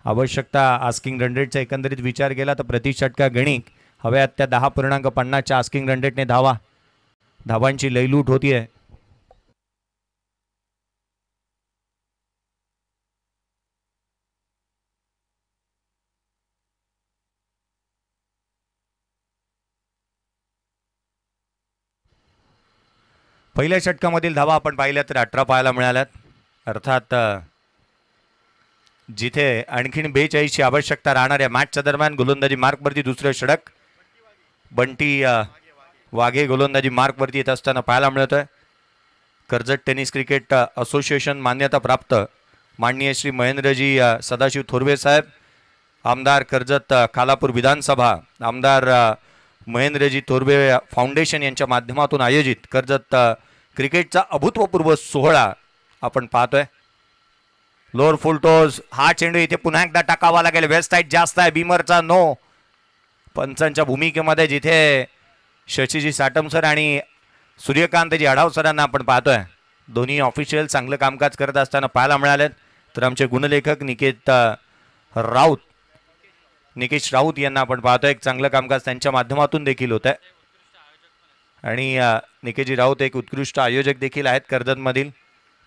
आवश्यकता आस्किंग रन रेटचा एकंदरीत विचार केला तर प्रति षटका गणिक हव्यात त्या 10.50 च्या आस्किंग रन रेटने धावांची लईलूट होतीये. पहिल्या षटकामधील धावा आपण पाहिल्या तर 18 पाहायला मिळाल्यात. अर्थात जिथे आणखीन 42 ची आवश्यकता राहणार आहे. मॅचच्या दरम्यान गोलंदाजी मार्कवरती दुसरं षटक बंटी वाघे गोलंदाजी मार्कवरती येत असताना पाहायला मिळतोय. कर्जत टेनिस क्रिकेट असोसिएशन मान्यता प्राप्त माननीय श्री महेंद्रजी सदाशिव थोरवे साहेब, आमदार कर्जत खालापूर विधानसभा, आमदार महेंद्रजी थोरवे फाउंडेशन यांच्या माध्यमातून आयोजित कर्जत क्रिकेटचा अभूतपूर्व सोहळा आपण पाहतोय. लोअर फुलटोस हा चेंडू इथे पुन्हा एकदा टाकावा लागेल. वेस्ट साईड जास्त आहे. बीमरचा नो. पंचांच्या भूमिकेमध्ये जिथे शशीजी साटम सर आणि सूर्यकांतजी आढाव सरांना आपण पाहतोय. दोन्ही ऑफिशियल चांगलं कामकाज करत असताना पाहायला मिळालेत. तर आमचे गुणलेखक निकेश राऊत यांना आपण पाहतोय. एक चांगलं कामकाज त्यांच्या माध्यमातून देखील होत आहे. आणि निकेशजी राऊत एक उत्कृष्ट आयोजक देखील आहेत कर्जतमधील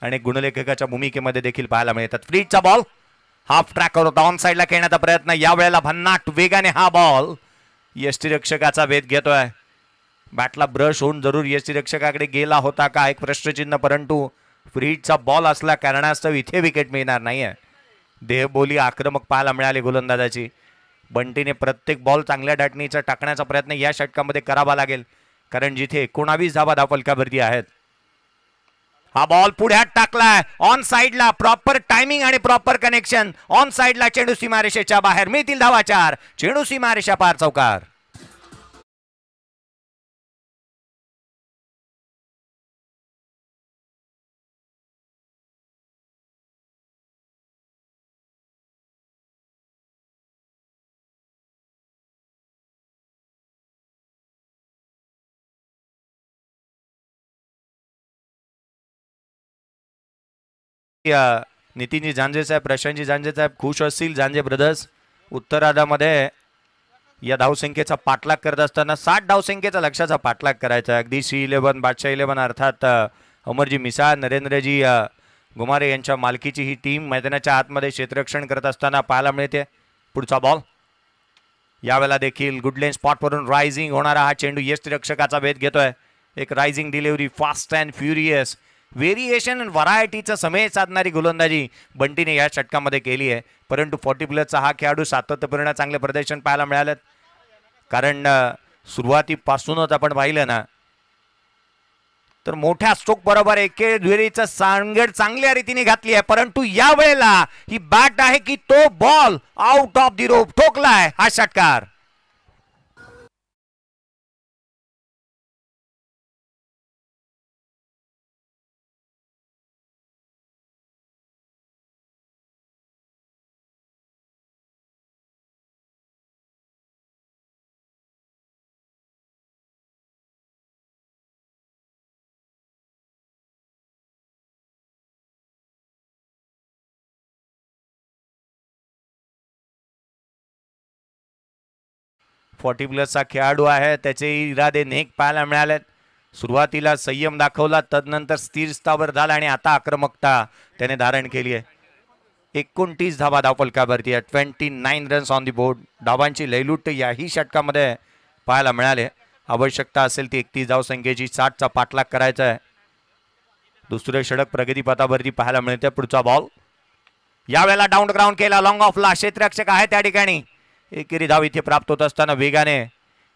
आणि गुणलेखकाच्या भूमिकेमध्ये देखील पाहायला मिळतात. फ्रीजचा बॉल हाफ ट्रॅकवर होता. ऑन साईडला खेळण्याचा प्रयत्न. यावेळेला भन्नाट वेगाने हा बॉल यष्टीरक्षकाचा वेध घेतोय. बॅटला ब्रश होऊन जरूर यष्टीरक्षकाकडे गेला होता का एक प्रश्नचिन्ह, परंतु फ्रीजचा बॉल असल्या कारणास्तव इथे विकेट मिळणार नाहीये. देहबोली आक्रमक पाहायला मिळाली गोलंदाजाची. बंटीने प्रत्येक बॉल चांगल्या डाटणीचा टाकण्याचा प्रयत्न या षटकामध्ये करावा लागेल कारण जिथे 19 धावा धावफलकावरती आहेत. हा बॉल पुढ्यात टाकलाय ऑन साइडला. प्रॉपर टायमिंग आणि प्रॉपर कनेक्शन. ऑन साइडला चेंडू सीमारेषेच्या बाहेर. मिळतील धावा 4. चेंडू सीमारेषा पार चौकार. नितीनजी झांजे साहेब, प्रशांतजी झांजे साहेब खुश असतील. झांजे ब्रदर्स उत्तरार्धामध्ये या धावसंख्येचा पाठलाग करत असताना 60 धावसंख्येचा लक्षाचा पाठलाग करायचा. अगदी C11 बादशाह 11 अर्थात अमरजी मिसाळ, नरेंद्रजी गुमारे यांच्या मालकीची ही टीम मैदानाच्या आतमध्ये क्षेत्ररक्षण करत असताना पाहायला मिळते. पुढचा बॉल यावेळेला देखील गुडलेन स्पॉटवरून रायझिंग होणारा हा चेंडू यष्टीरक्षकाचा वेध घेतोय. एक rising delivery, fast and furious, variation and व्हरायटीचा समय साधणारी गोलंदाजी बंटीने या षटकामध्ये केली आहे. परंतु 40+चा हा खेळाडू सातत्यपूर्ण चांगले प्रदर्शन पाहायला मिळालं कारण सुरुवातीपासूनच आपण पाहिलं ना तर मोठ्या स्ट्रोक बरोबर एके दुहेरीचं सांगड चांगल्या रीतीने घातली आहे, परंतु या वेळेला ही बॅट आहे की तो बॉल आउट ऑफ दी रोप ठोकलाय हा षटकार. +40 खेळाडू आहे, त्याचे इरादे नेक पाहायला मिळालेत. सुरुवातीला संयम दाखवला, तदनंतर स्थिर स्थावर झाला आणि आता आक्रमकता त्याने धारण केली आहे. 29 धावा धावफलकावरती आहे. 29 रन्स ऑन दी बोर्ड. धावांची लयलूट याही षटकामध्ये पाहायला मिळाले. आवश्यकता असेल ती 31 धावसंख्येची. 60चा पाठलाग करायचा आहे. दुसरे षटक प्रगतीपथावरती पाहायला मिळते. पुढचा बॉल यावेळेला डाऊन ग्राउंड केला, लॉंग ऑफला क्षेत्ररक्षक आहे त्या ठिकाणी. एकेरी धाव इथे प्राप्त होत असताना वेगाने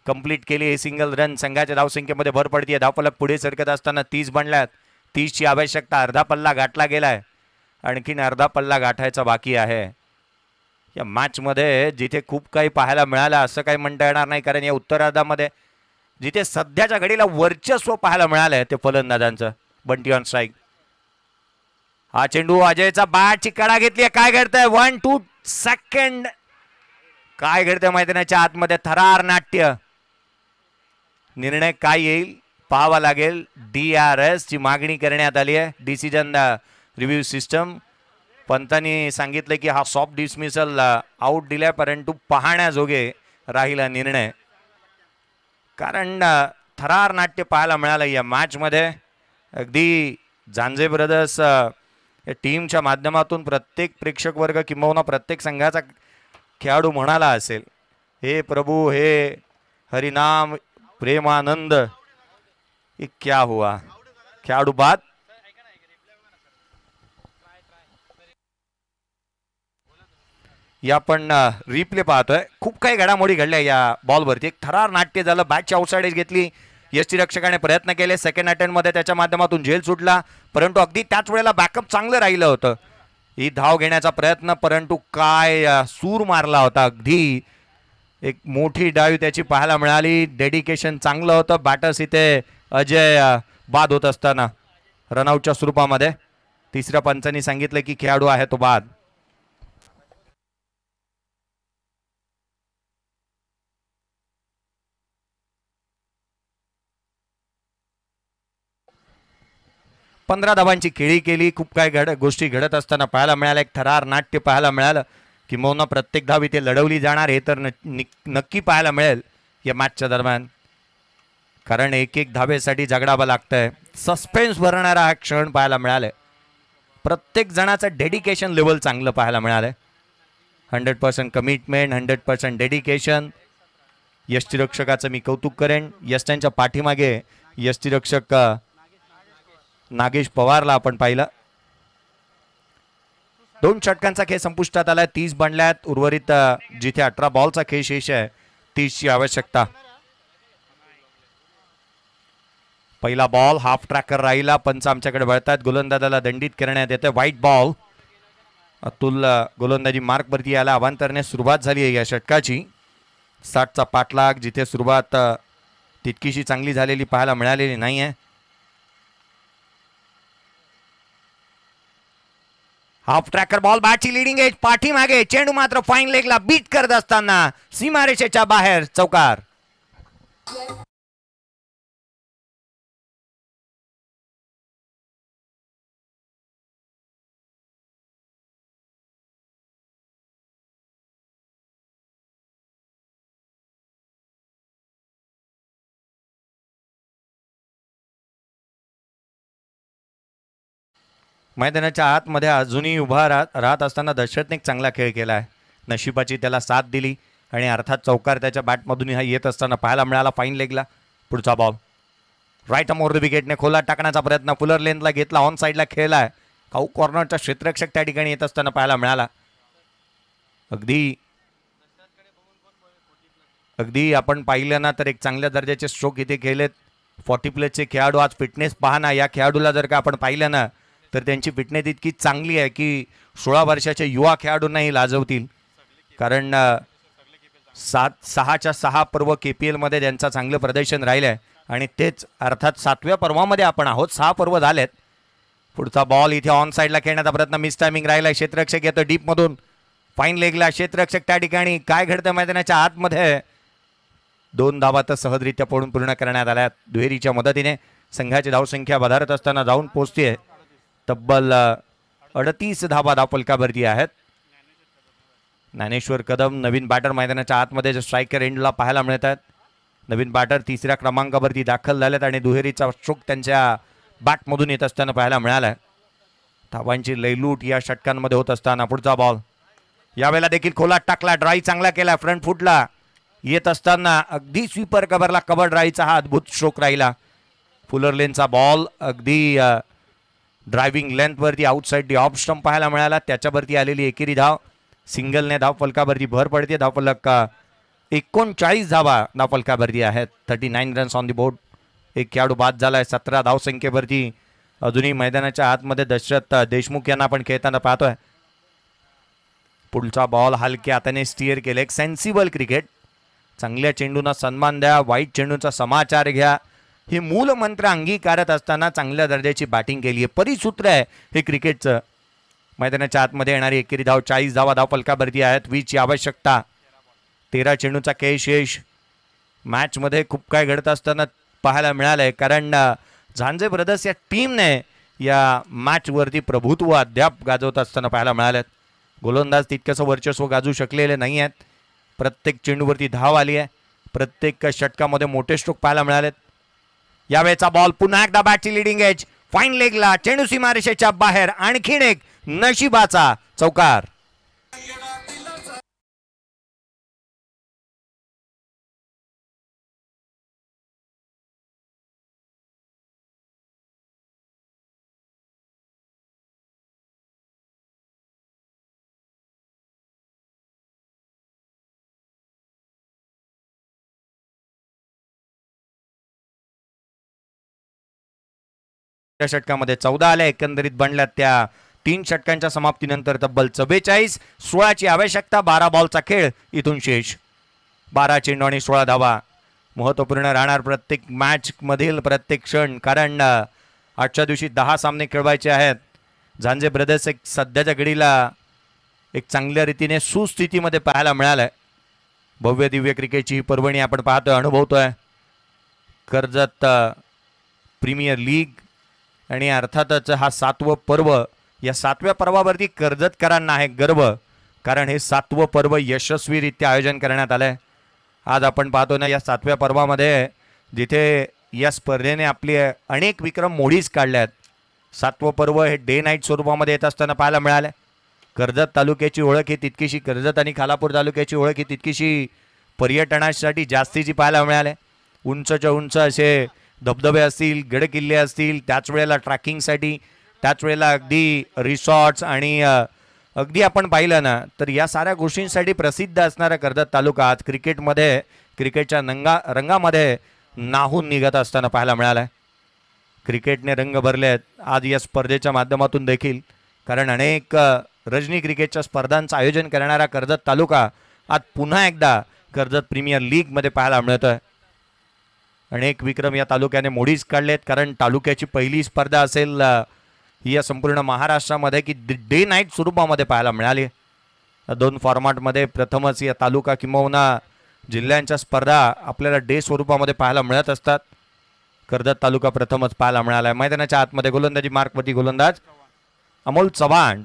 कंप्लीट केली. हे सिंगल रन संघाच्या धावसंख्येमध्ये भर पडते. धावफलक पुढे सरकत असताना 30 बनल्यात. 30ची आवश्यकता. अर्धा पल्ला गाठला गेलाय, आणखीन अर्धा पल्ला गाठायचा बाकी आहे. या मॅचमध्ये जिथे खूप काही पाहायला मिळालं असं काही म्हणता येणार नाही, कारण या उत्तरार्धामध्ये जिथे सध्याच्या घडीला वर्चस्व पाहायला मिळालंय ते फलंदाजांचं. Bunty on strike. हा चेंडू अजयचा बॅटची कडा घेतली. काय घडतंय 1-2 सेकंड. काय घडतंय मैदानाच्या आतमध्ये थरार नाट्य. निर्णय काय येईल पाहावा लागेल. DRS ची मागणी करण्यात आली आहे, डिसिजन रिव्ह्यू सिस्टम. पंतांनी सांगितलं की हा सॉफ्ट डिसमिसल आउट दिलाय, परंतु पाहण्याजोगे राहिला निर्णय, कारण थरार नाट्य पाहायला मिळालं या मॅचमध्ये. अगदी जानजे ब्रदर्स या टीमच्या माध्यमातून प्रत्येक प्रेक्षक वर्ग किंबहुना प्रत्येक संघाचा खेळाडू म्हणाला असेल, हे प्रभू, हे हरिनाम, प्रेमानंद, ये क्या हुआ. खेळाडू बाद. या आपण रिप्ले पाहतोय. खूप काही घडामोडी घडल्या या बॉलवरती. एक थरार नाट्य झालं. बॅटची आउटसाइड घेतली. यष्टीरक्षकाने प्रयत्न केले सेकंड अटेम्प्टमध्ये, त्याच्या माध्यमातून झेल सुटला, परंतु अगदी त्याच वेळेला बॅकअप चांगलं राहिलं होतं. ही धाव घेण्याचा प्रयत्न, परंतु काय सूर मारला होता. अगदी एक मोठी डाव त्याची पाहायला मिळाली. डेडिकेशन चांगलं होतं. बॅटर्स इथे अजय बाद होत असताना रनआउटच्या स्वरूपामध्ये. तिसऱ्या पंचांनी सांगितलं की खेळाडू आहे तो बाद. पंधरा धावांची खेळी केली. खूप काय गोष्टी घडत असताना पाहायला मिळाल्या. एक थरार नाट्य पाहायला मिळालं. किंबहुना प्रत्येक धाव इथे लढवली जाणार हे तर नक्की पाहायला मिळेल या मॅचच्या दरम्यान, कारण एक एक धावेसाठी झगडावं लागतंय. सस्पेन्स भरणारा हा क्षण पाहायला मिळालाय. प्रत्येक जणाचं डेडिकेशन लेवल चांगलं पाहायला मिळालंय. 100% कमिटमेंट, 100% डेडिकेशन. यष्टीरक्षकाचं मी कौतुक करेन. यष्टांच्या पाठीमागे यष्टीरक्षक नागेश पवारला आपण पाहिलं. 2 षटकांचा खेळ संपुष्टात आलाय. 30 बनल्यात. उर्वरित जिथे 18 बॉलचा खेळ शेष आहे, 30ची आवश्यकता. पहिला बॉल हाफ ट्रॅकर राहिला. पंच आमच्याकडे वळतात. गोलंदाजाला दंडित करण्यात येते. White ball. अतुल गोलंदाजी मार्क वरती यायला अवांतरने सुरुवात झाली आहे या षटकाची. 60चा पाठलाग, जिथे सुरुवात तितकीशी चांगली झालेली पाहायला मिळालेली नाहीये. हाफ ट्रॅकर बॉल, बॅटची लिडिंग एज, पाठीमागे चेंडू मात्र फाईन लेगला बीट करत असताना सीमारेषेच्या बाहेर चौकार. मैदानाच्या आतमध्ये अजूनही उभा राहत असताना दशरथने एक चांगला खेळ केला आहे. नशिबाची त्याला साथ दिली आणि अर्थात चौकार त्याच्या बॅटमधून हा येत असताना पाहायला मिळाला फाईन लेगला. पुढचा बॉल राईट अमोर द विकेटने खोला टाकण्याचा प्रयत्न, फुलर लेंथला घेतला, ऑन साईडला खेळलाय. काऊ कॉर्नरचा क्षेत्ररक्षक त्या ठिकाणी येत असताना पाहायला मिळाला. अगदी अगदी आपण पाहिलं ना तर एक चांगल्या दर्जाचे स्ट्रोक इथे केलेत. 40 प्लसचे खेळाडू, आज फिटनेस पहा ना, या खेळाडूला जर का आपण पाहिलं ना तर त्यांची फिटनेस इतकी चांगली आहे की 16 वर्षाच्या युवा खेळाडूंनाही लाजवतील. कारण 6च्या 6 पर्व KPL मध्ये त्यांचं चांगलं प्रदर्शन राहिलं आहे आणि तेच अर्थात 7व्या पर्वामध्ये आपण आहोत. 6 पर्व झालेत. पुढचा बॉल इथे ऑन साईडला खेळण्याचा प्रयत्न, मिस टायमिंग राहिला. क्षेत्ररक्षक येतो डीपमधून, फाईन लेगला. क्षेत्ररक्षक त्या ठिकाणी काय घडतं मैदानाच्या आतमध्ये, 2 धावा तर सहजरित्या पळून पूर्ण करण्यात आल्या. दुहेरीच्या मदतीने संघाची धावसंख्या वधारत असताना जाऊन पोहोचते. तब्बल 38 धावा धावफलकावरती आहेत. ज्ञानेश्वर कदम नवीन बॅटर मैदानाच्या आतमध्ये स्ट्रायकर एंडला पाहायला मिळत आहेत. नवीन बॅटर 3ऱ्या क्रमांकावरती दाखल झालेत आणि दुहेरीचा स्ट्रोक त्यांच्या बॅटमधून येत असताना पाहायला मिळाला. धावांची लयलूट या षटकांमध्ये होत असताना पुढचा बॉल यावेळेला देखील खोलात टाकला. ड्राईव्ह चांगला केला. फ्रंट फुटला येत असताना अगदी स्वीपर कव्हरला, कव्हर ड्राईव्हचा हा अद्भुत स्ट्रोक राहिला. फुलर लेनचा बॉल अगदी ड्रायव्हिंग लेंथवरती आउटसाईड ऑफ स्टंप पाहायला मिळाला. त्याच्यावरती आलेली एकेरी धाव, सिंगलने धावफलकावरती भर पडते. धावफलक 39 धावा धावफलकावरती आहेत. 39 रन्स ऑन दी बोर्ड. एक खेळाडू बाद झालाय. 17 धावसंख्येवरती अजूनही मैदानाच्या आतमध्ये दशरथ देशमुख यांना आपण खेळताना पाहतोय. पुढचा बॉल हलक्या हाताने स्टिअर केले. एक सेन्सिबल क्रिकेट. चांगल्या चेंडूंना सन्मान द्या, वाईट चेंडूंचा समाचार घ्या, हे मूल मंत्र अंगीकारत असताना चांगल्या दर्जाची बॅटिंग केली आहे. परिसूत्र आहे हे क्रिकेटचं. मैदानाच्या आतमध्ये येणारी एकेरी धाव 40 धावा धावफलकावरती आहेत. 20ची आवश्यकता. 13 चेंडूचा कैश यश. मॅचमध्ये खूप काय घडत असताना पाहायला मिळालंय, कारण झांजे ब्रदर्स या टीमने या मॅचवरती प्रभुत्व अद्याप गाजवत असताना पाहायला मिळालेत. गोलंदाज तितकंसं वर्चस्व गाजू शकलेले नाही आहेत. प्रत्येक चेंडूवरती धाव आली आहे. प्रत्येक षटकामध्ये मोठे स्ट्रोक पाहायला मिळालेत. यावेळेचा बॉल पुन्हा एकदा बॅटची लिडिंग एज, फाईन लेगला, चेंडू सीमारेषेच्या बाहेर. आणखीन एक नशिबाचा चौकार. षटकामध्ये 14 आल्या. एकंदरीत बनल्यात त्या 3 षटकांच्या समाप्तीनंतर तब्बल 44. 16ची आवश्यकता. 12 बॉलचा खेळ इथून शेष. 12 चेंडू आणि 16 धावा. महत्त्वपूर्ण राहणार प्रत्येक मॅच मधील प्रत्येक क्षण, कारण आजच्या दिवशी 10 सामने खेळवायचे आहेत. झांजे ब्रदर्स एक सध्याच्या घडीला एक चांगल्या रीतीने सुस्थितीमध्ये पाहायला मिळालंय. भव्य दिव्य क्रिकेटची ही पर्वणी आपण पाहतोय, अनुभवतोय. कर्जत प्रीमियर लीग आणि अर्थातच हा 7वं पर्व. या 7व्या पर्वावरती कर्जतकरांना आहे गर्व, कारण हे 7वं पर्व यशस्वीरित्या आयोजन करण्यात आलंय. आज आपण पाहतो ना, या 7व्या पर्वामध्ये जिथे या स्पर्धेने आपले अनेक विक्रम मोडीच काढले आहेत. 7वं पर्व हे डे नाईट स्वरूपामध्ये येत असताना पाहायला मिळालं. कर्जत तालुक्याची ओळख ही तितकीशी, कर्जत आणि खालापूर तालुक्याची ओळख ही तितकीशी पर्यटनासाठी जास्तीची पाहायला मिळाले. उंचच्या उंच असे धबधबे असतील, गडकिल्ले असतील, त्याच वेळेला ट्रॅकिंगसाठी, त्याच वेळेला अगदी रिसॉर्ट्स आणि अगदी आपण पाहिलं ना तर या साऱ्या गोष्टींसाठी प्रसिद्ध असणारा कर्जत तालुका आज क्रिकेटमध्ये, क्रिकेटच्या रंगामध्ये नाहून निघत असताना पाहायला मिळालं. क्रिकेटने रंग भरले आहेत आज या स्पर्धेच्या माध्यमातून देखील, कारण अनेक रजनी क्रिकेटच्या स्पर्धांचं आयोजन करणारा कर्जत तालुका आज पुन्हा एकदा कर्जत प्रीमियर लीगमध्ये पाहायला मिळतोय. अनेक विक्रम या तालुक्याने मोडीच काढलेत, कारण तालुक्याची पहिली स्पर्धा असेल ही या संपूर्ण महाराष्ट्रामध्ये की डे नाईट स्वरूपामध्ये पाहायला मिळाली. 2 फॉर्मॅटमध्ये प्रथमच या तालुका किंबहुना जिल्ह्यांच्या स्पर्धा आपल्याला डे स्वरूपामध्ये पाहायला मिळत असतात. कर्जत तालुका प्रथमच पाहायला मिळाला आहे. मैदानाच्या आतमध्ये गोलंदाजी मार्कवरती गोलंदाज अमोल चव्हाण.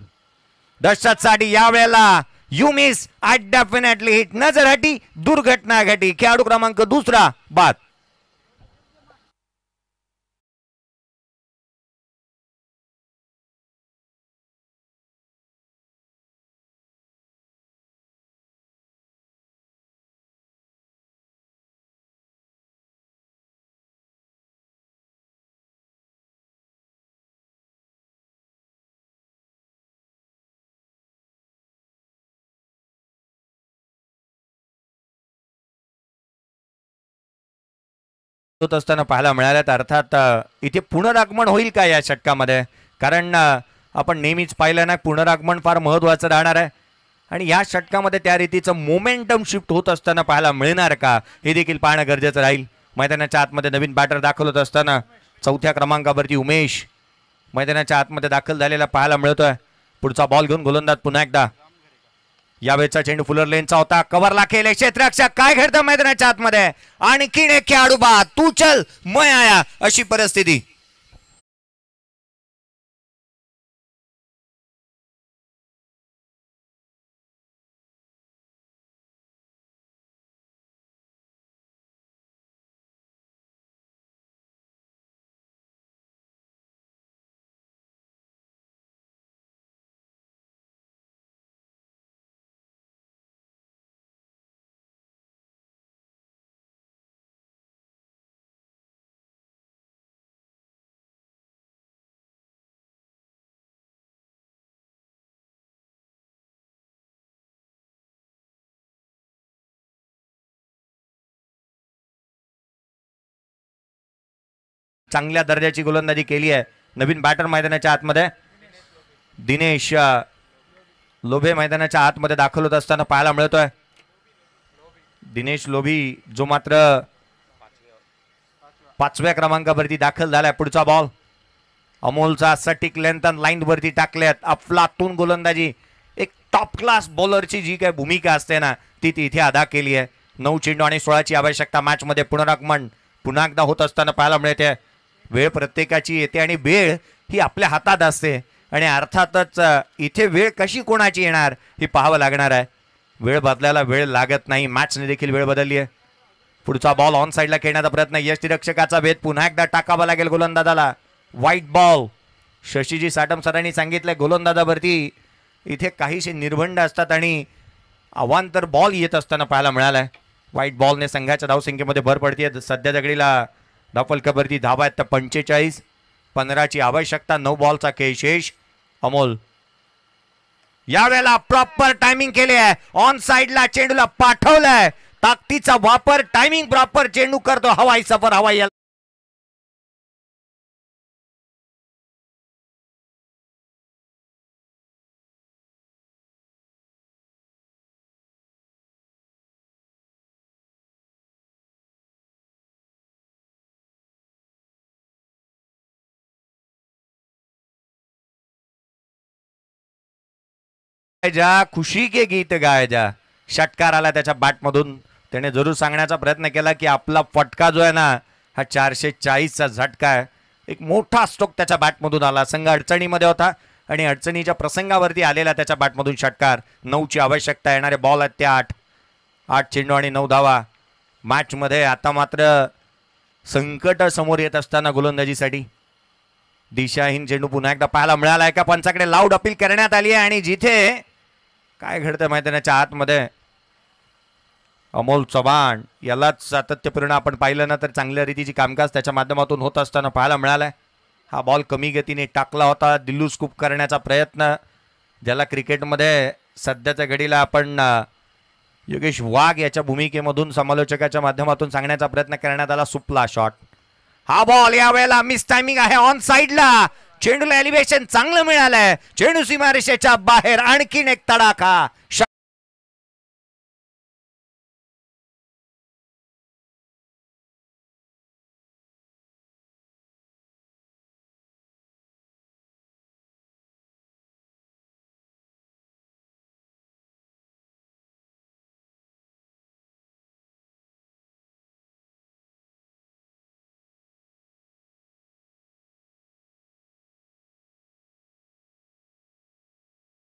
दशरथसाठी यावेळेला you miss, I definitely hit. नजर हटी, दुर्घटना घटी. खेळाडू क्रमांक 2 बाद. होत असताना पाहायला मिळाल्यात. अर्थात इथे पुनरागमन होईल का या षटकामध्ये, कारण आपण नेहमीच पाहिलं ना पुनरागमन फार महत्त्वाचं राहणार आहे आणि या षटकामध्ये त्या रीतीचं मोमेंटम शिफ्ट होत असताना पाहायला मिळणार का हे देखील पाहणं गरजेचं राहील. मैदानाच्या आतमध्ये नवीन बॅटर दाखल होत असताना 4थ्या क्रमांकावरती उमेश मैदानाच्या आतमध्ये दाखल झालेला पाहायला मिळतोय. पुढचा बॉल घेऊन गोलंदाज पुन्हा एकदा. यावेळेचा चेंडू फुलर लेनचा होता, कव्हरला केले क्षेत्ररक्षक. काय घडतं मैदानाच्या आतमध्ये, आणखीन एक खेळाडू बाद, तू चल मैं आया अशी परिस्थिती. चांगल्या दर्जाची गोलंदाजी केली आहे. नवीन बॅटर मैदानाच्या आतमध्ये दिनेश लोभे मैदानाच्या आतमध्ये दाखल होत असताना पाहायला मिळतोय. दिनेश लोभी जो मात्र 5व्या क्रमांकावरती दाखल झालाय. पुढचा बॉल अमोलचा सटिक लेंथ लाईन वरती टाकल्यात. अफलातून गोलंदाजी, एक टॉप क्लास बॉलरची जी काय भूमिका असते ना ती तिथे अदा केली आहे. 9 चेंडू आणि 16ची आवश्यकता. मॅच मध्ये पुनरागमन पुन्हा एकदा होत असताना पाहायला मिळते. वेळ प्रत्येकाची येते आणि वेळ ही आपल्या हातात असते आणि अर्थातच इथे वेळ कशी कोणाची येणार ही पाहावं लागणार आहे. वेळ बदलायला वेळ लागत नाही. मॅचने देखील वेळ बदलली आहे. पुढचा बॉल ऑन साईडला खेळण्याचा प्रयत्न, यष्टीरक्षकाचा भेद पुन्हा एकदा टाकावा लागेल गोलंदाजाला. White ball. शशीजी साटम सरांनी सांगितलंय गोलंदाजावरती इथे काहीसे निर्बंध असतात आणि अवांतर बॉल येत असताना पाहायला मिळालाय. व्हाईट बॉलने संघाच्या धावसंख्येमध्ये भर पडते. सध्या जगडीला धावफलकावरती धावा आहेत तर 45. 15ची आवश्यकता. 9 बॉलचा शेष. अमोल यावेळेला प्रॉपर टायमिंग केले आहे. ऑन साइडला चेंडूला पाठवलाय. ताकदीचा वापर, टायमिंग प्रॉपर, चेंडू करतो हवाई सफर. हवाई जा, खुशी के गीत गाय जा. षटकार आला त्याच्या बॅटमधून. त्याने जरूर सांगण्याचा प्रयत्न केला की आपला फटका जो आहे ना हा 440चा झटका आहे. एक मोठा स्ट्रोक त्याच्या बॅटमधून आला. संघ अडचणीमध्ये होता आणि अडचणीच्या प्रसंगावरती आलेला त्याच्या बॅटमधून षटकार. 9ची आवश्यकता. येणारे बॉल आहेत ते 8 चेंडू आणि 9 धावा. मॅचमध्ये आता मात्र संकट समोर येत असताना गोलंदाजीसाठी दिशाहीन चेंडू पुन्हा एकदा पाहायला मिळाला. एका पंचाकडे लाऊड अपील करण्यात आली आहे आणि जिथे काय घडतं मैदानाच्या आतमध्ये अमोल चव्हाण यालाच सातत्यपूर्ण आपण पाहिलं ना तर चांगल्या रीतीची कामकाज त्याच्या माध्यमातून होत असताना पाहायला मिळालाय. हा बॉल कमी गतीने टाकला होता. दिल्लू स्कूप करण्याचा प्रयत्न, ज्याला क्रिकेटमध्ये सध्याच्या घडीला आपण योगेश वाघ याच्या भूमिकेमधून समालोचकाच्या माध्यमातून सांगण्याचा प्रयत्न करण्यात आला. सुपला शॉट. हा बॉल यावेळेला मिस टायमिंग आहे. ऑन साइडला चेंडूला एलिव्हेशन चांगलं मिळालंय. चेंडू सीमारेषेच्या बाहेर. आणखीन एक तडाखा.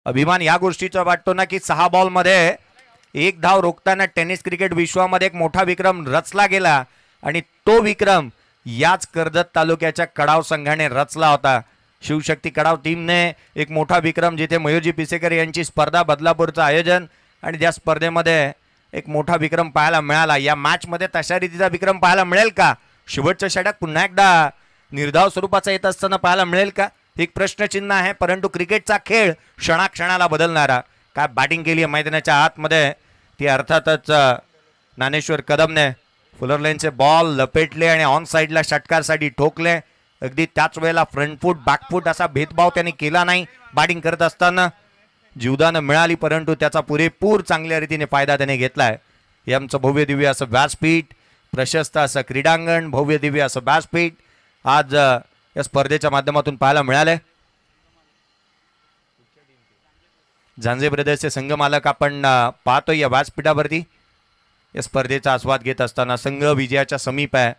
अभिमान या गोष्टीचा वाटतो ना की 6 बॉलमध्ये 1 धाव रोखताना टेनिस क्रिकेट विश्वामध्ये एक मोठा विक्रम रचला गेला आणि तो विक्रम याच कर्जत तालुक्याच्या कडाव संघाने रचला होता. शिवशक्ती कडाव टीमने एक मोठा विक्रम, जिथे मयूरजी पिसेकर यांची स्पर्धा बदलापूरचं आयोजन आणि त्या स्पर्धेमध्ये एक मोठा विक्रम पाहायला मिळाला. या मॅचमध्ये तशा रीतीचा विक्रम पाहायला मिळेल का? शेवटचं षटक पुन्हा एकदा निर्धाव स्वरूपाचा येत असताना पाहायला मिळेल का? एक प्रश्नचिन्ह आहे. परंतु क्रिकेटचा खेळ क्षणाक्षणाला बदलणारा. काय बॅटिंग केली आहे मैदानाच्या आतमध्ये ती अर्थातच ज्ञानेश्वर कदमने. फुलर लेनचे बॉल लपेटले आणि ऑन साईडला षटकारसाठी ठोकले. अगदी त्याच वेळेला फ्रंट फूट बॅकफूट असा भेदभाव त्यांनी केला नाही. बॅटिंग करत असताना जीवदानं मिळाली, परंतु त्याचा पुरेपूर चांगल्या रीतीने फायदा त्याने घेतलाय. हे आमचं भव्य दिव्य असं व्यासपीठ, प्रशस्त असं क्रीडांगण, भव्य दिव्य असं व्यासपीठ आज या स्पर्धेच्या माध्यमातून पाहायला मिळालंय. झांजे ब्रदर्सचे संघमालक आपण पाहतोय या व्यासपीठावरती. या स्पर्धेचा आस्वाद घेत असताना संघ विजयाच्या समीप आहे.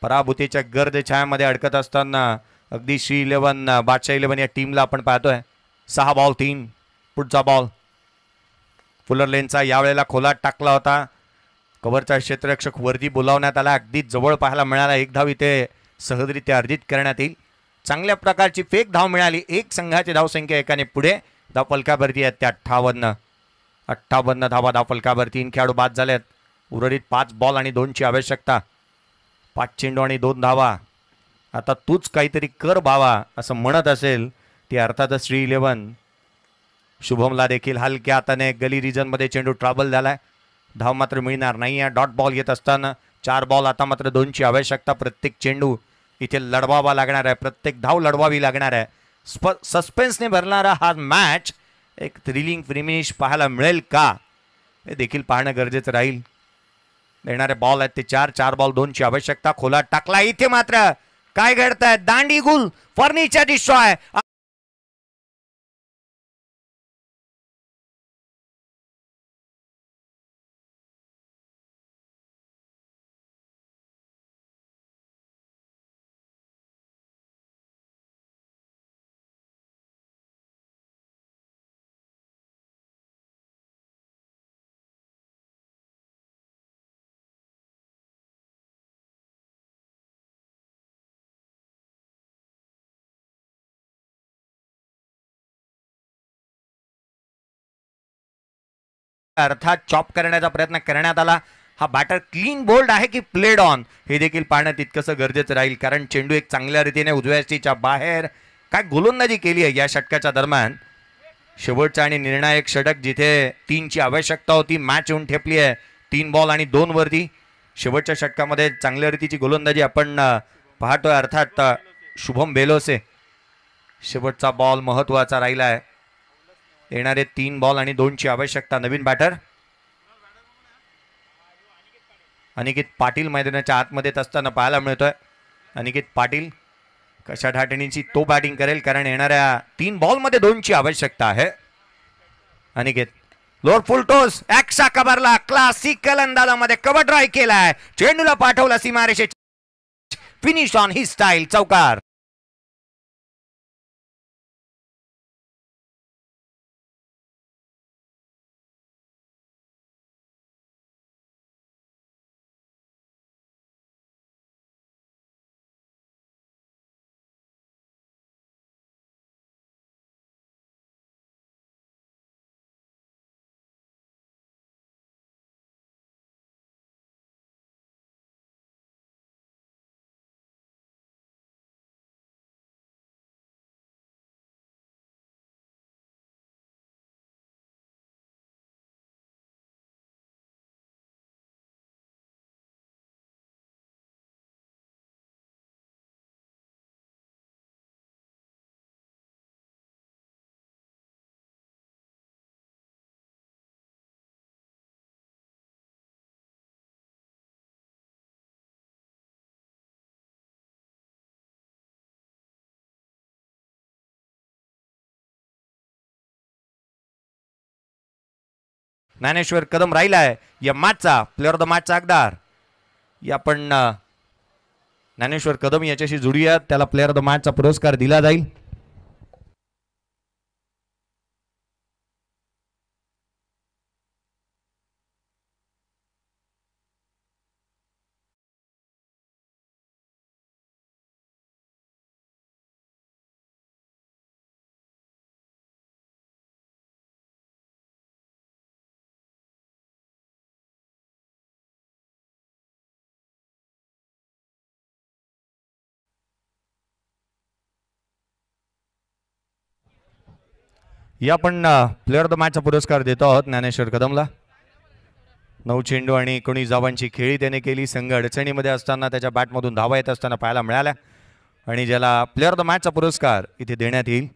पराभूतीच्या गर्द छायामध्ये अडकत असताना अगदी श्री 11 बादशाह 11 या टीमला आपण पाहतोय. 6 बॉल 3. पुढचा बॉल फुलर लेनचा यावेळेला खोलात टाकला होता. कव्हरचा क्षेत्ररक्षक वरती बोलावण्यात आला. अगदी जवळ पाहायला मिळाला. एक धाव इथे सहजरित्या अर्जित करण्यात येईल. चांगल्या प्रकारची फेक धाव मिळाली. एक संघाची धावसंख्या एकाने पुढे. धावफलकावरती आहेत त्या 58 धावा धावफलकावर. 3 खेळाडू बाद झालेत. उर्वरित 5 बॉल आणि 2ची आवश्यकता. 5 चेंडू आणि 2 धावा. आता तूच काहीतरी कर भावा असं म्हणत असेल ती अर्थातच श्री 11. शुभमला देखील हलक्या हाताने गली रिजनमध्ये चेंडू ट्रॅव्हल झालाय. धाव मात्र मिळणार नाही. डॉट बॉल येत असताना 4 बॉल आता मात्र 2ची आवश्यकता. प्रत्येक चेंडू इथे लढवावा लागणार आहे. प्रत्येक धाव लढवावी लागणार आहे. सस्पेन्सने भरणारा हा मॅच एक थ्रिलिंग फिनिश पाहायला मिळेल का हे देखील पाहणं गरजेचं राहील. देणारे बॉल आहेत ते 4 बॉल 2ची आवश्यकता. खोलात टाकला. इथे मात्र काय घडतंय? दांडी गुल फर्निचर डिस्ट्रॉय. अर्थात चॉप करण्याचा प्रयत्न करण्यात आला. हा बॅटर क्लीन बोल्ड आहे की प्लेड ऑन हे देखील पाहणं तितकंसं गरजेचं राहील. कारण चेंडू एक चांगल्या रीतीने उजव्या स्टीच्या बाहेर काय गोलंदाजी केली आहे या षटकाच्या दरम्यान. शेवटचा आणि निर्णायक षटक जिथे 3ची आवश्यकता होती. मॅच येऊन ठेपली आहे 3 बॉल आणि 2 वरती. शेवटच्या षटकामध्ये चांगल्या रीतीची गोलंदाजी आपण पाहतोय. अर्थात शुभम बेलोसे. शेवटचा बॉल महत्वाचा राहिला आहे. येणारे 3 बॉल आणि 2ची आवश्यकता. नवीन बॅटर अनिकेत पाटील मैदानाच्या आतमध्ये असताना पाहायला मिळतोय. अनिकेत पाटील कशा ठाठणीची तो बॅटिंग करेल कारण येणाऱ्या 3 बॉलमध्ये 2ची आवश्यकता आहे. Aniket lower full toss extra कव्हरला क्लासिकल अंदाजामध्ये कव्हर ड्राय केलाय. चेंडूला पाठवला सीमारेषे. फिनिश ऑन ही स्टाईल. चौकार. ज्ञानेश्वर कदम राहिलाय या मॅचचा प्लेअर ऑफ द मॅचचा हकदार. या आपण ज्ञानेश्वर कदम याच्याशी जुळूया. त्याला प्लेअर ऑफ द मॅचचा पुरस्कार दिला जाईल. या आपण प्लेअर ऑफ द मॅचचा पुरस्कार देतो आहोत ज्ञानेश्वर कदमला. 9 चेंडू आणि 19 धावांची खेळी त्याने केली. संघ अडचणीमध्ये असताना त्याच्या बॅटमधून धावा येत असताना पाहायला मिळाल्या आणि ज्याला प्लेअर ऑफ द मॅचचा पुरस्कार इथे देण्यात येईल.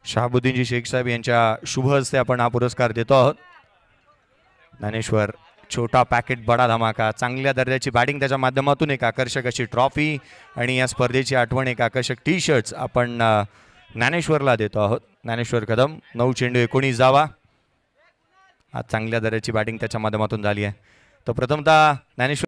शहाबुद्दीनजी शेख साहेब यांच्या शुभ हस्ते आपण हा पुरस्कार देतो आहोत. ज्ञानेश्वर छोटा पॅकेट बडा धमाका, चांगल्या दर्जाची बॅटिंग त्याच्या माध्यमातून एक आकर्षक अशी ट्रॉफी आणि या स्पर्धेची आठवण एक आकर्षक टी शर्ट्स आपण ज्ञानेश्वरला देतो आहोत. ज्ञानेश्वर कदम 9 चेंडू 19 धावा. आज चांगल्या दर्जाची बॅटिंग त्याच्या माध्यमातून झाली आहे. तर प्रथमतः ज्ञानेश्वर